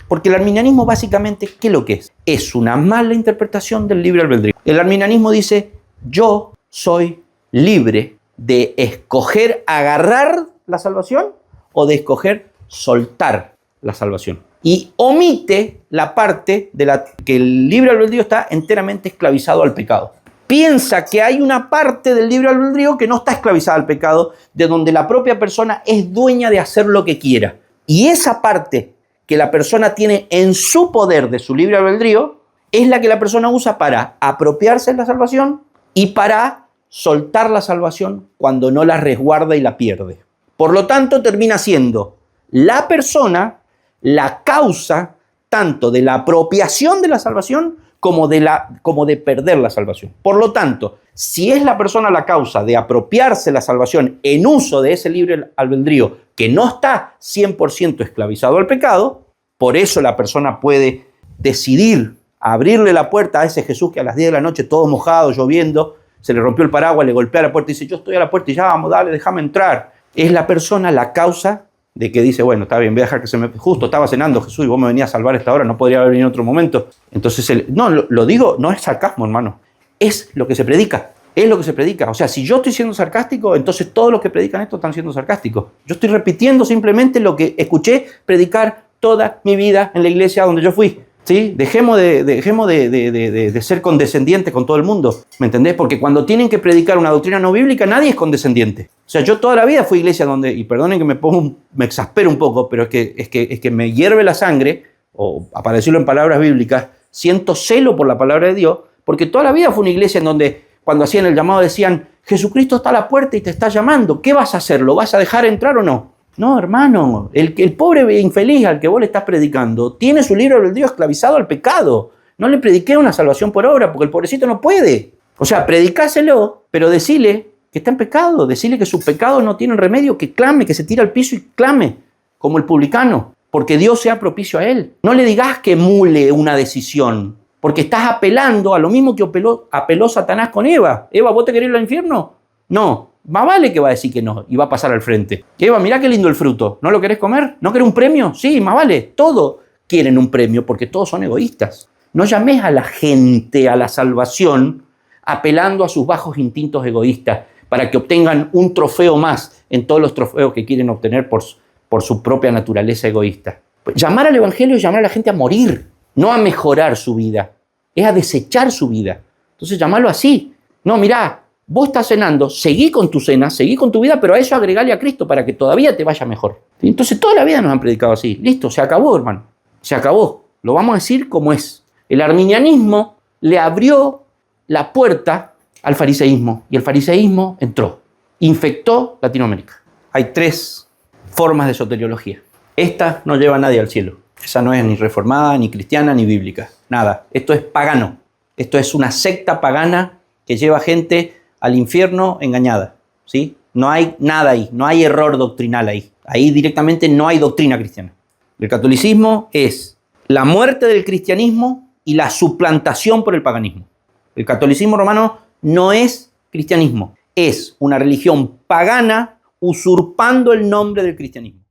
Porque el arminianismo básicamente, ¿qué es lo que es? Es una mala interpretación del libre albedrío. El arminianismo dice, yo soy libre de escoger agarrar la salvación o de escoger soltar la salvación. Y omite la parte de la que el libre albedrío está enteramente esclavizado al pecado. Piensa que hay una parte del libre albedrío que no está esclavizada al pecado, de donde la propia persona es dueña de hacer lo que quiera. Y esa parte que la persona tiene en su poder de su libre albedrío es la que la persona usa para apropiarse de la salvación y para soltar la salvación cuando no la resguarda y la pierde. Por lo tanto, termina siendo la persona, la causa tanto de la apropiación de la salvación como de perder la salvación. Por lo tanto, si es la persona la causa de apropiarse la salvación en uso de ese libre albedrío que no está 100% esclavizado al pecado, por eso la persona puede decidir abrirle la puerta a ese Jesús que a las 10 de la noche, todo mojado, lloviendo, se le rompió el paraguas, le golpea la puerta y dice, yo estoy a la puerta y ya, vamos, dale, déjame entrar. Es la persona la causa de que dice, bueno, está bien, voy a dejar que se me... Justo estaba cenando Jesús y vos me venías a salvar a esta hora, no podría haber venido en otro momento. Entonces, no, lo digo, no es sarcasmo, hermano. Es lo que se predica. Es lo que se predica. O sea, si yo estoy siendo sarcástico, entonces todos los que predican esto están siendo sarcásticos. Yo estoy repitiendo simplemente lo que escuché predicar toda mi vida en la iglesia donde yo fui. ¿Sí? Dejemos de ser condescendientes con todo el mundo, ¿me entendés? Porque cuando tienen que predicar una doctrina no bíblica, nadie es condescendiente. O sea, yo toda la vida fui a iglesia donde, y perdonen que me exaspero un poco, pero es que me hierve la sangre, o para decirlo en palabras bíblicas, siento celo por la palabra de Dios, porque toda la vida fue una iglesia en donde cuando hacían el llamado decían, Jesucristo está a la puerta y te está llamando, ¿qué vas a hacer? ¿Lo vas a dejar entrar o no? No, hermano, el pobre infeliz al que vos le estás predicando tiene su libre albedrío esclavizado al pecado. No le prediqué una salvación por obra porque el pobrecito no puede. O sea, predicáselo, pero decile que está en pecado, decile que sus pecados no tienen remedio, que clame, que se tire al piso y clame, como el publicano, porque Dios sea propicio a él. No le digas que emule una decisión, porque estás apelando a lo mismo que apeló Satanás con Eva. Eva, ¿vos te querés ir al infierno? No. Más vale que va a decir que no y va a pasar al frente. Eva, mirá qué lindo el fruto. ¿No lo querés comer? ¿No querés un premio? Sí, más vale. Todos quieren un premio porque todos son egoístas. No llames a la gente a la salvación apelando a sus bajos instintos egoístas para que obtengan un trofeo más en todos los trofeos que quieren obtener por su propia naturaleza egoísta. Pues llamar al evangelio es llamar a la gente a morir, no a mejorar su vida. Es a desechar su vida. Entonces llamarlo así. No, mirá. Vos estás cenando, seguí con tu cena, seguí con tu vida, pero a eso agregale a Cristo para que todavía te vaya mejor. Entonces toda la vida nos han predicado así. Listo, se acabó, hermano. Se acabó. Lo vamos a decir como es. El arminianismo le abrió la puerta al fariseísmo y el fariseísmo entró. Infectó Latinoamérica. Hay 3 formas de soteriología. Esta no lleva a nadie al cielo. Esa no es ni reformada, ni cristiana, ni bíblica. Nada. Esto es pagano. Esto es una secta pagana que lleva gente al infierno engañada, ¿sí? No hay nada ahí, no hay error doctrinal ahí. Ahí directamente no hay doctrina cristiana. El catolicismo es la muerte del cristianismo y la suplantación por el paganismo. El catolicismo romano no es cristianismo, es una religión pagana usurpando el nombre del cristianismo.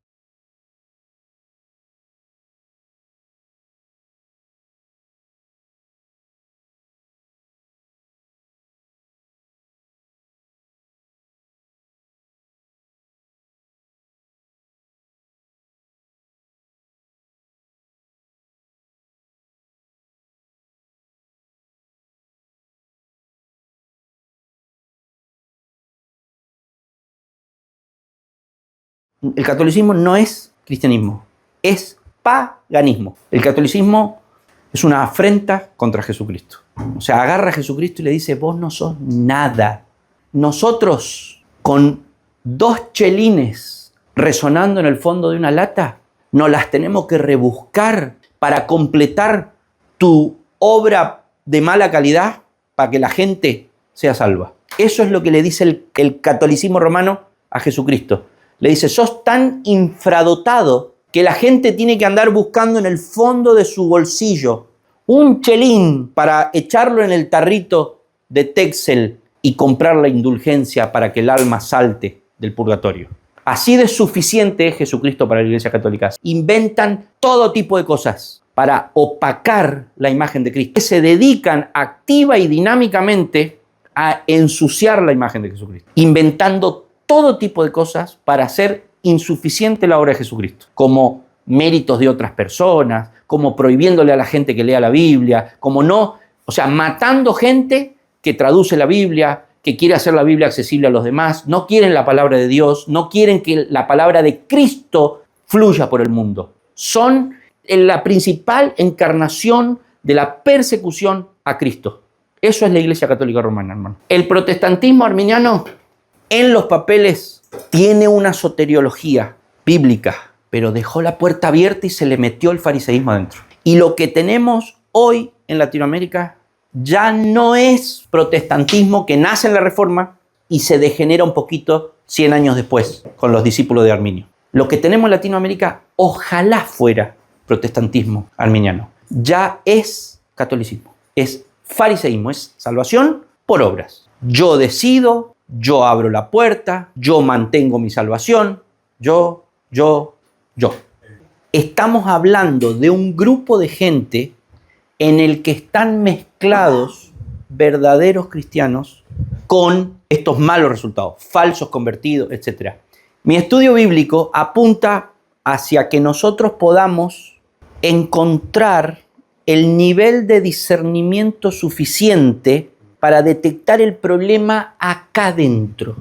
El catolicismo no es cristianismo, es paganismo. El catolicismo es una afrenta contra Jesucristo. O sea, agarra a Jesucristo y le dice, vos no sos nada. Nosotros, con 2 chelines resonando en el fondo de una lata, nos las tenemos que rebuscar para completar tu obra de mala calidad para que la gente sea salva. Eso es lo que le dice el catolicismo romano a Jesucristo. Le dice, sos tan infradotado que la gente tiene que andar buscando en el fondo de su bolsillo un chelín para echarlo en el tarrito de Texel y comprar la indulgencia para que el alma salte del purgatorio. Así de suficiente es Jesucristo para la Iglesia Católica. Inventan todo tipo de cosas para opacar la imagen de Cristo. Se dedican activa y dinámicamente a ensuciar la imagen de Jesucristo, inventando todo tipo de cosas para hacer insuficiente la obra de Jesucristo, como méritos de otras personas, como prohibiéndole a la gente que lea la Biblia, matando gente que traduce la Biblia, que quiere hacer la Biblia accesible a los demás, no quieren la palabra de Dios, no quieren que la palabra de Cristo fluya por el mundo. Son la principal encarnación de la persecución a Cristo. Eso es la Iglesia Católica Romana, hermano. El protestantismo arminiano en los papeles tiene una soteriología bíblica, pero dejó la puerta abierta y se le metió el fariseísmo adentro. Y lo que tenemos hoy en Latinoamérica ya no es protestantismo que nace en la Reforma y se degenera un poquito 100 años después con los discípulos de Arminio. Lo que tenemos en Latinoamérica ojalá fuera protestantismo arminiano. Ya es catolicismo, es fariseísmo, es salvación por obras. Yo decido, yo abro la puerta, yo mantengo mi salvación, yo. Estamos hablando de un grupo de gente en el que están mezclados verdaderos cristianos con estos malos resultados, falsos convertidos, etc. Mi estudio bíblico apunta hacia que nosotros podamos encontrar el nivel de discernimiento suficiente para detectar el problema acá dentro.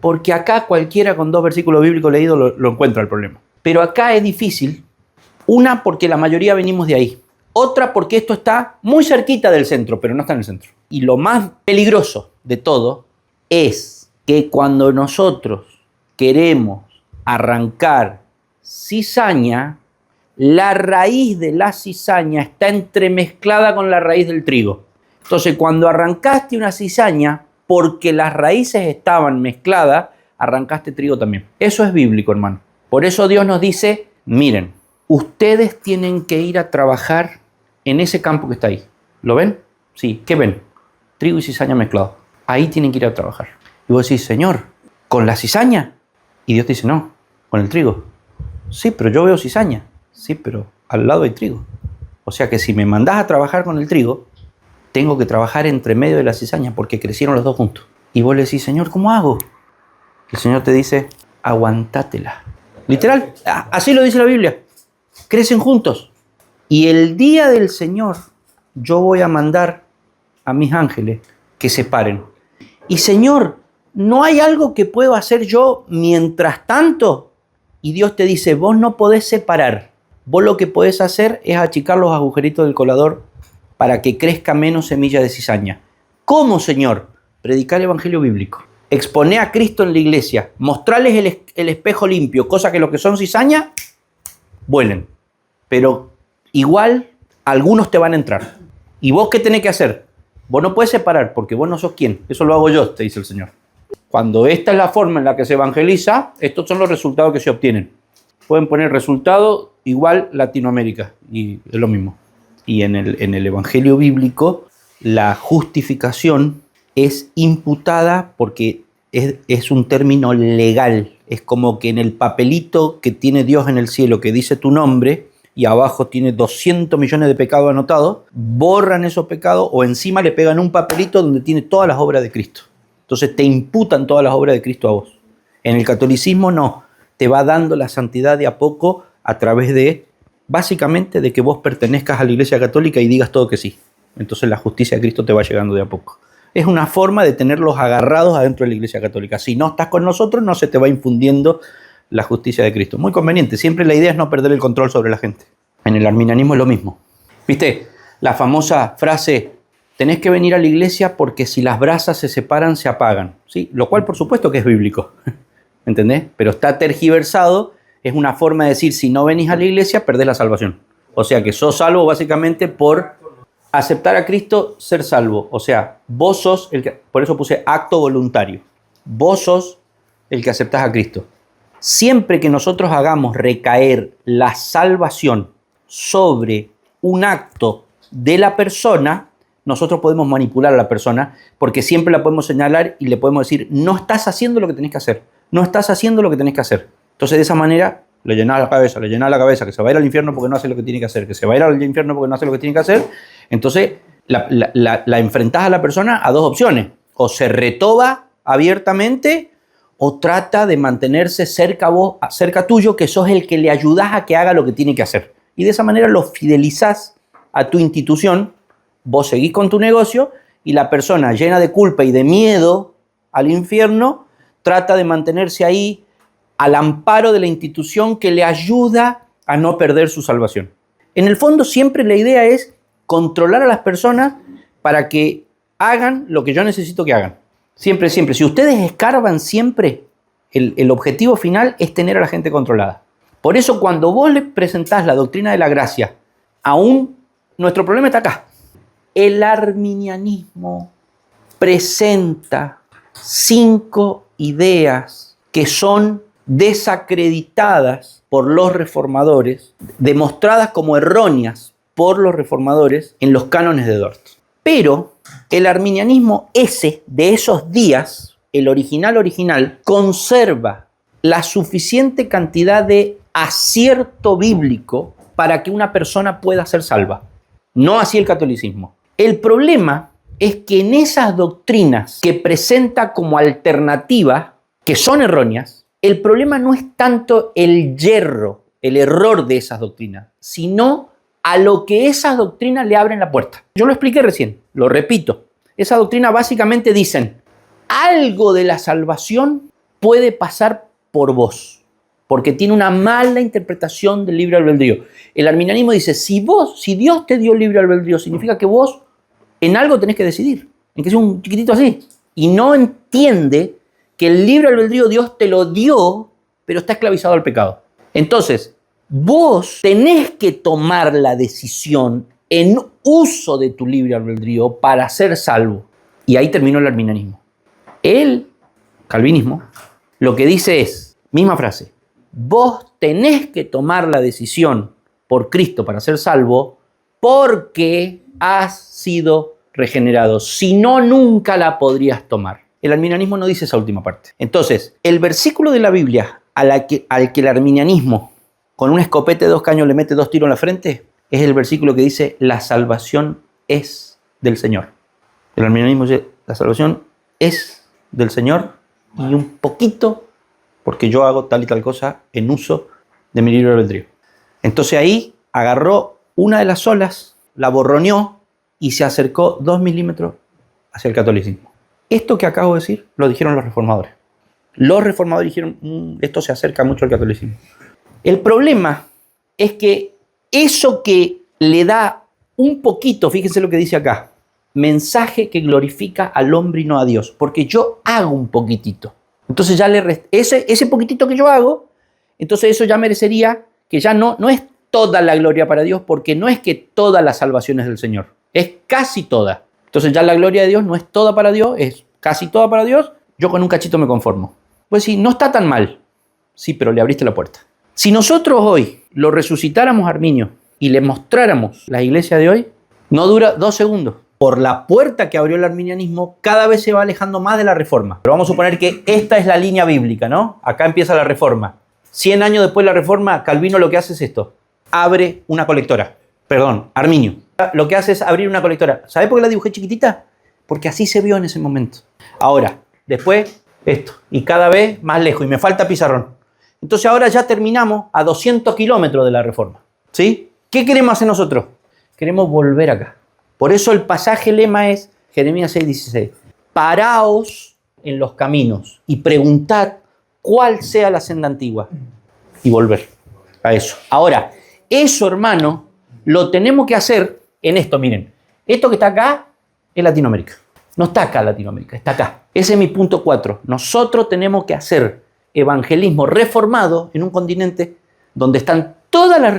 Porque acá cualquiera con 2 versículos bíblicos leídos lo encuentra el problema. Pero acá es difícil. Una, porque la mayoría venimos de ahí. Otra, porque esto está muy cerquita del centro, pero no está en el centro. Y lo más peligroso de todo es que cuando nosotros queremos arrancar cizaña, la raíz de la cizaña está entremezclada con la raíz del trigo. Entonces, cuando arrancaste una cizaña, porque las raíces estaban mezcladas, arrancaste trigo también. Eso es bíblico, hermano. Por eso Dios nos dice, miren, ustedes tienen que ir a trabajar en ese campo que está ahí. ¿Lo ven? Sí. ¿Qué ven? Trigo y cizaña mezclados. Ahí tienen que ir a trabajar. Y vos decís, Señor, ¿con la cizaña? Y Dios te dice, no, con el trigo. Sí, pero yo veo cizaña. Sí, pero al lado hay trigo. O sea que si me mandás a trabajar con el trigo, tengo que trabajar entre medio de la cizaña porque crecieron los dos juntos. Y vos le decís, Señor, ¿cómo hago? El Señor te dice, aguantátela. Literal, así lo dice la Biblia. Crecen juntos. Y el día del Señor, yo voy a mandar a mis ángeles que se paren. Y Señor, ¿no hay algo que puedo hacer yo mientras tanto? Y Dios te dice, vos no podés separar. Vos lo que podés hacer es achicar los agujeritos del colador para que crezca menos semilla de cizaña. ¿Cómo, Señor? Predicar el evangelio bíblico. Exponé a Cristo en la iglesia. Mostrarles el espejo limpio, cosa que los que son cizaña, vuelen. Pero igual, algunos te van a entrar. ¿Y vos qué tenés que hacer? Vos no puedes separar, porque vos no sos quién. Eso lo hago yo, te dice el Señor. Cuando esta es la forma en la que se evangeliza, estos son los resultados que se obtienen. Pueden poner resultado igual Latinoamérica, y es lo mismo. Y en el evangelio bíblico, la justificación es imputada porque es un término legal. Es como que en el papelito que tiene Dios en el cielo, que dice tu nombre, y abajo tiene 200 millones de pecados anotados, borran esos pecados o encima le pegan un papelito donde tiene todas las obras de Cristo. Entonces te imputan todas las obras de Cristo a vos. En el catolicismo no, te va dando la santidad de a poco a través de, básicamente, de que vos pertenezcas a la Iglesia Católica y digas todo que sí. Entonces la justicia de Cristo te va llegando de a poco. Es una forma de tenerlos agarrados adentro de la Iglesia Católica. Si no estás con nosotros, no se te va infundiendo la justicia de Cristo. Muy conveniente. Siempre la idea es no perder el control sobre la gente. En el arminianismo es lo mismo. ¿Viste? La famosa frase, tenés que venir a la iglesia porque si las brasas se separan, se apagan. ¿Sí? Lo cual, por supuesto, que es bíblico. ¿Entendés? Pero está tergiversado. Es una forma de decir, si no venís a la iglesia, perdés la salvación. O sea que sos salvo básicamente por aceptar a Cristo, ser salvo. O sea, vos sos el que, por eso puse acto voluntario. Vos sos el que aceptás a Cristo. Siempre que nosotros hagamos recaer la salvación sobre un acto de la persona, nosotros podemos manipular a la persona porque siempre la podemos señalar y le podemos decir, no estás haciendo lo que tenés que hacer. No estás haciendo lo que tenés que hacer. Entonces, de esa manera, le llenás la cabeza, que se va a ir al infierno porque no hace lo que tiene que hacer, que se va a ir al infierno porque no hace lo que tiene que hacer. Entonces, la enfrentás a la persona a dos opciones. O se retoba abiertamente o trata de mantenerse cerca tuyo, que sos el que le ayudás a que haga lo que tiene que hacer. Y de esa manera lo fidelizás a tu institución, vos seguís con tu negocio y la persona llena de culpa y de miedo al infierno trata de mantenerse ahí al amparo de la institución que le ayuda a no perder su salvación. En el fondo siempre la idea es controlar a las personas para que hagan lo que yo necesito que hagan. Siempre, siempre. Si ustedes escarban siempre, el objetivo final es tener a la gente controlada. Por eso cuando vos le presentás la doctrina de la gracia, nuestro problema está acá. El arminianismo presenta 5 ideas que son desacreditadas por los reformadores, demostradas como erróneas por los reformadores en los cánones de Dort. Pero el arminianismo de esos días, el original, conserva la suficiente cantidad de acierto bíblico para que una persona pueda ser salva. No así el catolicismo. El problema es que en esas doctrinas que presenta como alternativa, que son erróneas, el problema no es tanto el error de esas doctrinas, sino a lo que esas doctrinas le abren la puerta. Yo lo expliqué recién, lo repito. Esas doctrinas básicamente dicen, algo de la salvación puede pasar por vos, porque tiene una mala interpretación del libre albedrío. El arminianismo dice, si Dios te dio libre albedrío, significa que vos en algo tenés que decidir, en que sea un chiquitito así. Y no entiende que el libre albedrío Dios te lo dio, pero está esclavizado al pecado. Entonces, vos tenés que tomar la decisión en uso de tu libre albedrío para ser salvo. Y ahí terminó el arminianismo. El calvinismo lo que dice es, misma frase, vos tenés que tomar la decisión por Cristo para ser salvo porque has sido regenerado. Si no, nunca la podrías tomar. El arminianismo no dice esa última parte. Entonces, el versículo de la Biblia al que el arminianismo con un escopete de 2 caños le mete 2 tiros en la frente es el versículo que dice la salvación es del Señor. El arminianismo dice la salvación es del Señor y un poquito porque yo hago tal y tal cosa en uso de mi libre albedrío. Entonces ahí agarró una de las olas, la borroneó y se acercó 2 milímetros hacia el catolicismo. Esto que acabo de decir lo dijeron los reformadores. Los reformadores dijeron, esto se acerca mucho al catolicismo. El problema es que eso que le da un poquito, fíjense lo que dice acá, mensaje que glorifica al hombre y no a Dios, porque yo hago un poquitito. Entonces ya ese poquitito que yo hago, entonces eso ya merecería que ya no es toda la gloria para Dios, porque no es que toda la salvación es del Señor, es casi toda. Entonces ya la gloria de Dios no es toda para Dios, es casi toda para Dios, yo con un cachito me conformo. Pues sí, no está tan mal, sí, pero le abriste la puerta. Si nosotros hoy lo resucitáramos a Arminio y le mostráramos la iglesia de hoy, no dura 2 segundos. Por la puerta que abrió el arminianismo, cada vez se va alejando más de la reforma. Pero vamos a suponer que esta es la línea bíblica, ¿no? Acá empieza la reforma. 100 años después de la reforma, Calvino lo que hace es esto. Abre una colectora. Perdón, Arminio. Lo que hace es abrir una colectora. ¿Sabe por qué la dibujé chiquitita? Porque así se vio en ese momento. Ahora, después, esto. Y cada vez más lejos. Y me falta pizarrón. Entonces ahora ya terminamos a 200 kilómetros de la reforma. ¿Sí? ¿Qué queremos hacer nosotros? Queremos volver acá. Por eso el pasaje lema es Jeremías 6:16. Paraos en los caminos y preguntad cuál sea la senda antigua. Y volver a eso. Ahora, eso, hermano, lo tenemos que hacer en esto. Miren, esto que está acá es Latinoamérica. No está acá Latinoamérica, está acá. Ese es mi punto 4. Nosotros tenemos que hacer evangelismo reformado en un continente donde están todas las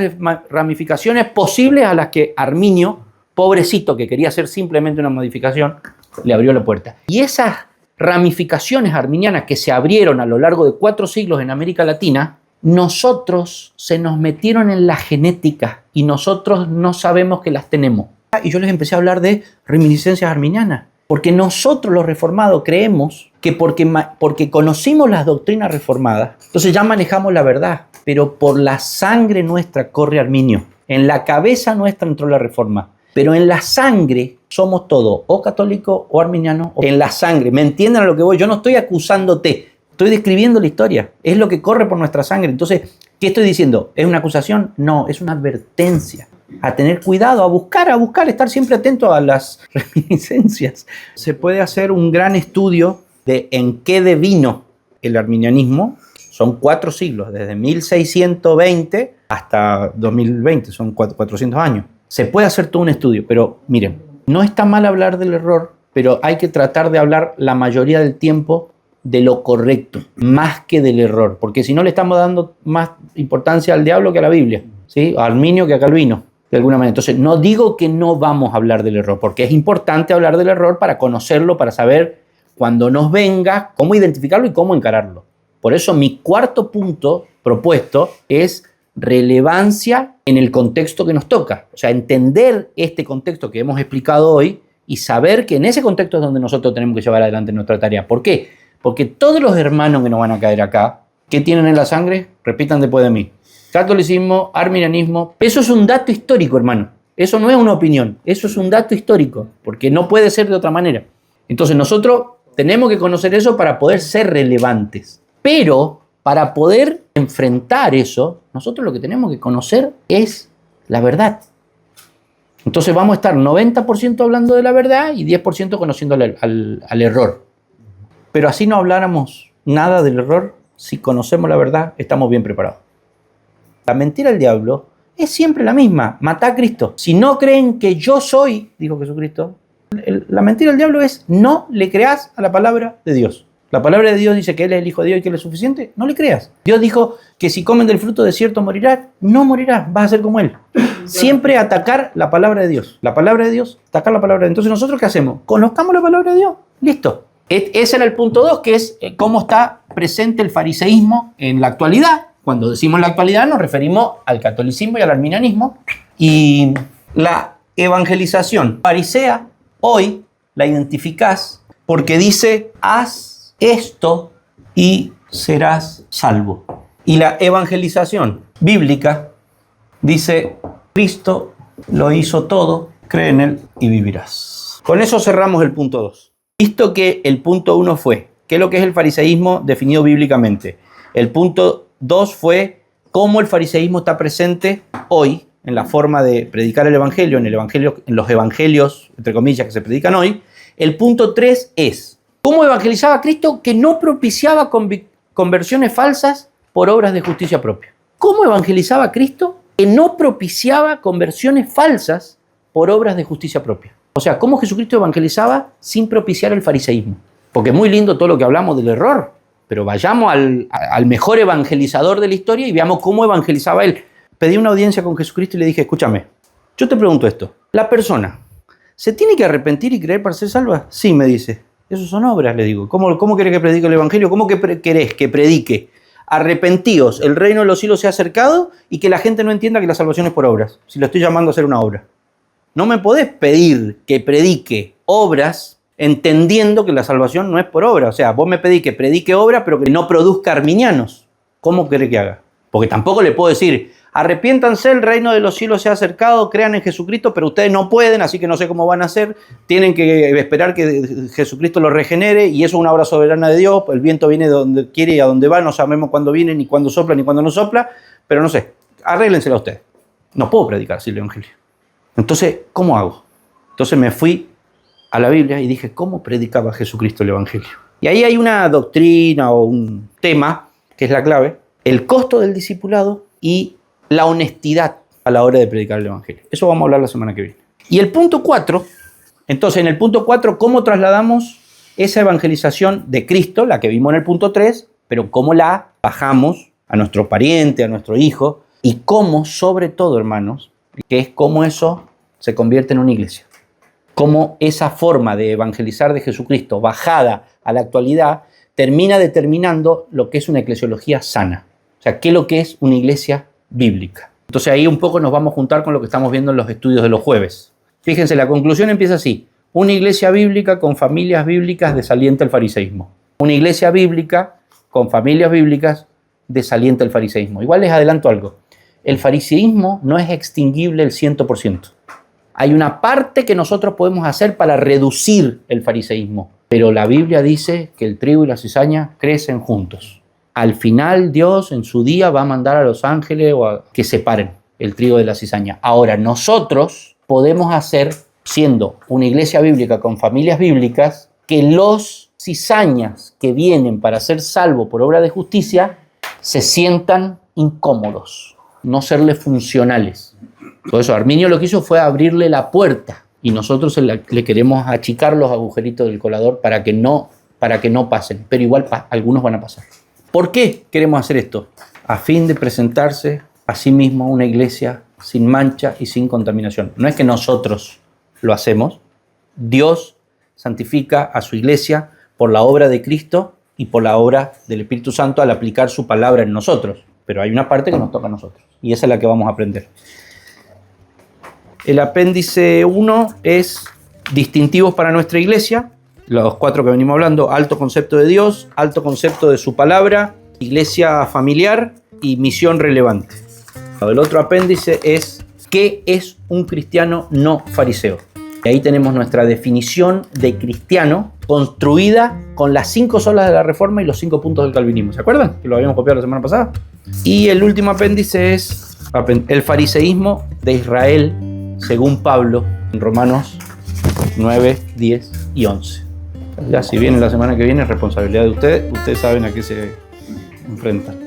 ramificaciones posibles a las que Arminio, pobrecito que quería hacer simplemente una modificación, le abrió la puerta. Y esas ramificaciones arminianas que se abrieron a lo largo de 4 siglos en América Latina, nosotros se nos metieron en la genética y nosotros no sabemos que las tenemos. Y yo les empecé a hablar de reminiscencias arminianas, porque nosotros los reformados creemos que porque conocimos las doctrinas reformadas, entonces ya manejamos la verdad, pero por la sangre nuestra corre Arminio, en la cabeza nuestra entró la reforma. Pero en la sangre somos todos, o católicos o arminianos, en la sangre. ¿Me entienden a lo que voy? Yo no estoy acusándote, estoy describiendo la historia. Es lo que corre por nuestra sangre. Entonces, ¿qué estoy diciendo? ¿Es una acusación? No, es una advertencia. A tener cuidado, a buscar, estar siempre atento a las reminiscencias. Se puede hacer un gran estudio de en qué devino el arminianismo. Son 4 siglos, desde 1620 hasta 2020, son 400 años. Se puede hacer todo un estudio, pero miren, no está mal hablar del error, pero hay que tratar de hablar la mayoría del tiempo de lo correcto, más que del error, porque si no le estamos dando más importancia al diablo que a la Biblia, ¿sí? A Arminio que a Calvino, de alguna manera. Entonces, no digo que no vamos a hablar del error, porque es importante hablar del error para conocerlo, para saber cuando nos venga cómo identificarlo y cómo encararlo. Por eso mi cuarto punto propuesto es relevancia en el contexto que nos toca. O sea, entender este contexto que hemos explicado hoy y saber que en ese contexto es donde nosotros tenemos que llevar adelante nuestra tarea. ¿Por qué? Porque todos los hermanos que nos van a caer acá, ¿qué tienen en la sangre? Repitan después de mí. Catolicismo, arminianismo. Eso es un dato histórico, hermano. Eso no es una opinión. Eso es un dato histórico, porque no puede ser de otra manera. Entonces nosotros tenemos que conocer eso para poder ser relevantes. Pero para poder enfrentar eso, nosotros lo que tenemos que conocer es la verdad. Entonces vamos a estar 90% hablando de la verdad y 10% conociendo al error. Pero así no habláramos nada del error, si conocemos la verdad, estamos bien preparados. La mentira del diablo es siempre la misma, matar a Cristo. Si no creen que yo soy, dijo Jesucristo, la mentira del diablo es no le creas a la palabra de Dios. La palabra de Dios dice que Él es el Hijo de Dios y que Él es suficiente, no le creas. Dios dijo que si comen del fruto de cierto morirás, no morirás, vas a ser como Él. Siempre atacar la palabra de Dios. La palabra de Dios, atacar la palabra de Dios. Entonces, ¿nosotros qué hacemos? Conozcamos la palabra de Dios. Listo. Ese era el punto 2, que es cómo está presente el fariseísmo en la actualidad. Cuando decimos la actualidad nos referimos al catolicismo y al arminianismo. Y la evangelización farisea, hoy la identificás porque dice, haz esto y serás salvo. Y la evangelización bíblica dice, Cristo lo hizo todo, cree en Él y vivirás. Con eso cerramos el punto 2. Visto que el punto 1 fue, ¿qué es lo que es el fariseísmo definido bíblicamente? El punto 2 fue cómo el fariseísmo está presente hoy en la forma de predicar el evangelio, en los evangelios, entre comillas, que se predican hoy. El punto 3 es cómo evangelizaba a Cristo que no propiciaba conversiones falsas por obras de justicia propia. ¿Cómo evangelizaba a Cristo que no propiciaba conversiones falsas por obras de justicia propia? O sea, ¿cómo Jesucristo evangelizaba sin propiciar el fariseísmo? Porque es muy lindo todo lo que hablamos del error, pero vayamos al mejor evangelizador de la historia y veamos cómo evangelizaba él. Pedí una audiencia con Jesucristo y le dije, escúchame, yo te pregunto esto. ¿La persona se tiene que arrepentir y creer para ser salva? Sí, me dice. Eso son obras, le digo. ¿Cómo querés que predique el evangelio? ¿Cómo querés que predique? Arrepentíos, el reino de los cielos se ha acercado y que la gente no entienda que la salvación es por obras. Si lo estoy llamando a hacer una obra. No me podés pedir que predique obras entendiendo que la salvación no es por obra. O sea, vos me pedís que predique obras pero que no produzca arminianos. ¿Cómo querés que haga? Porque tampoco le puedo decir, arrepiéntanse, el reino de los cielos se ha acercado, crean en Jesucristo, pero ustedes no pueden, así que no sé cómo van a hacer. Tienen que esperar que Jesucristo los regenere y eso es una obra soberana de Dios. El viento viene de donde quiere y a donde va. No sabemos cuándo viene, ni cuándo sopla, ni cuándo no sopla. Pero no sé, arréglensela ustedes. No puedo predicar así el evangelio. Entonces, ¿cómo hago? Entonces me fui a la Biblia y dije, ¿cómo predicaba Jesucristo el evangelio? Y ahí hay una doctrina o un tema que es la clave, el costo del discipulado y la honestidad a la hora de predicar el evangelio. Eso vamos a hablar la semana que viene. Y el punto 4, entonces en el punto 4, ¿cómo trasladamos esa evangelización de Cristo, la que vimos en el punto 3, pero cómo la bajamos a nuestro pariente, a nuestro hijo, y cómo, sobre todo, hermanos, que es cómo eso se convierte en una iglesia? Cómo esa forma de evangelizar de Jesucristo, bajada a la actualidad, termina determinando lo que es una eclesiología sana. O sea, ¿qué es lo que es una iglesia bíblica? Entonces ahí un poco nos vamos a juntar con lo que estamos viendo en los estudios de los jueves. Fíjense, la conclusión empieza así. Una iglesia bíblica con familias bíblicas desalienta el fariseísmo. Una iglesia bíblica con familias bíblicas desalienta el fariseísmo. Igual les adelanto algo. El fariseísmo no es extinguible el 100%. Hay una parte que nosotros podemos hacer para reducir el fariseísmo, pero la Biblia dice que el trigo y la cizaña crecen juntos. Al final Dios en su día va a mandar a los ángeles que separen el trigo de la cizaña. Ahora, nosotros podemos hacer, siendo una iglesia bíblica con familias bíblicas, que los cizañas que vienen para ser salvos por obra de justicia se sientan incómodos, no serle funcionales. Por eso Arminio lo que hizo fue abrirle la puerta y nosotros le queremos achicar los agujeritos del colador para que no para que no pasen, pero igual algunos van a pasar. ¿Por qué queremos hacer esto? A fin de presentarse a sí mismo una iglesia sin mancha y sin contaminación. No es que nosotros lo hacemos, Dios santifica a su iglesia por la obra de Cristo y por la obra del Espíritu Santo al aplicar su palabra en nosotros. Pero hay una parte que nos toca a nosotros y esa es la que vamos a aprender. El apéndice 1 es distintivos para nuestra iglesia, los 4 que venimos hablando: alto concepto de Dios, alto concepto de su palabra, iglesia familiar y misión relevante. El otro apéndice es ¿qué es un cristiano no fariseo? Y ahí tenemos nuestra definición de cristiano construida con las 5 solas de la Reforma y los 5 puntos del calvinismo. ¿Se acuerdan? Que lo habíamos copiado la semana pasada. Y el último apéndice es el fariseísmo de Israel según Pablo en Romanos 9, 10 y 11. Ya si viene la semana que viene es responsabilidad de ustedes. Ustedes saben a qué se enfrentan.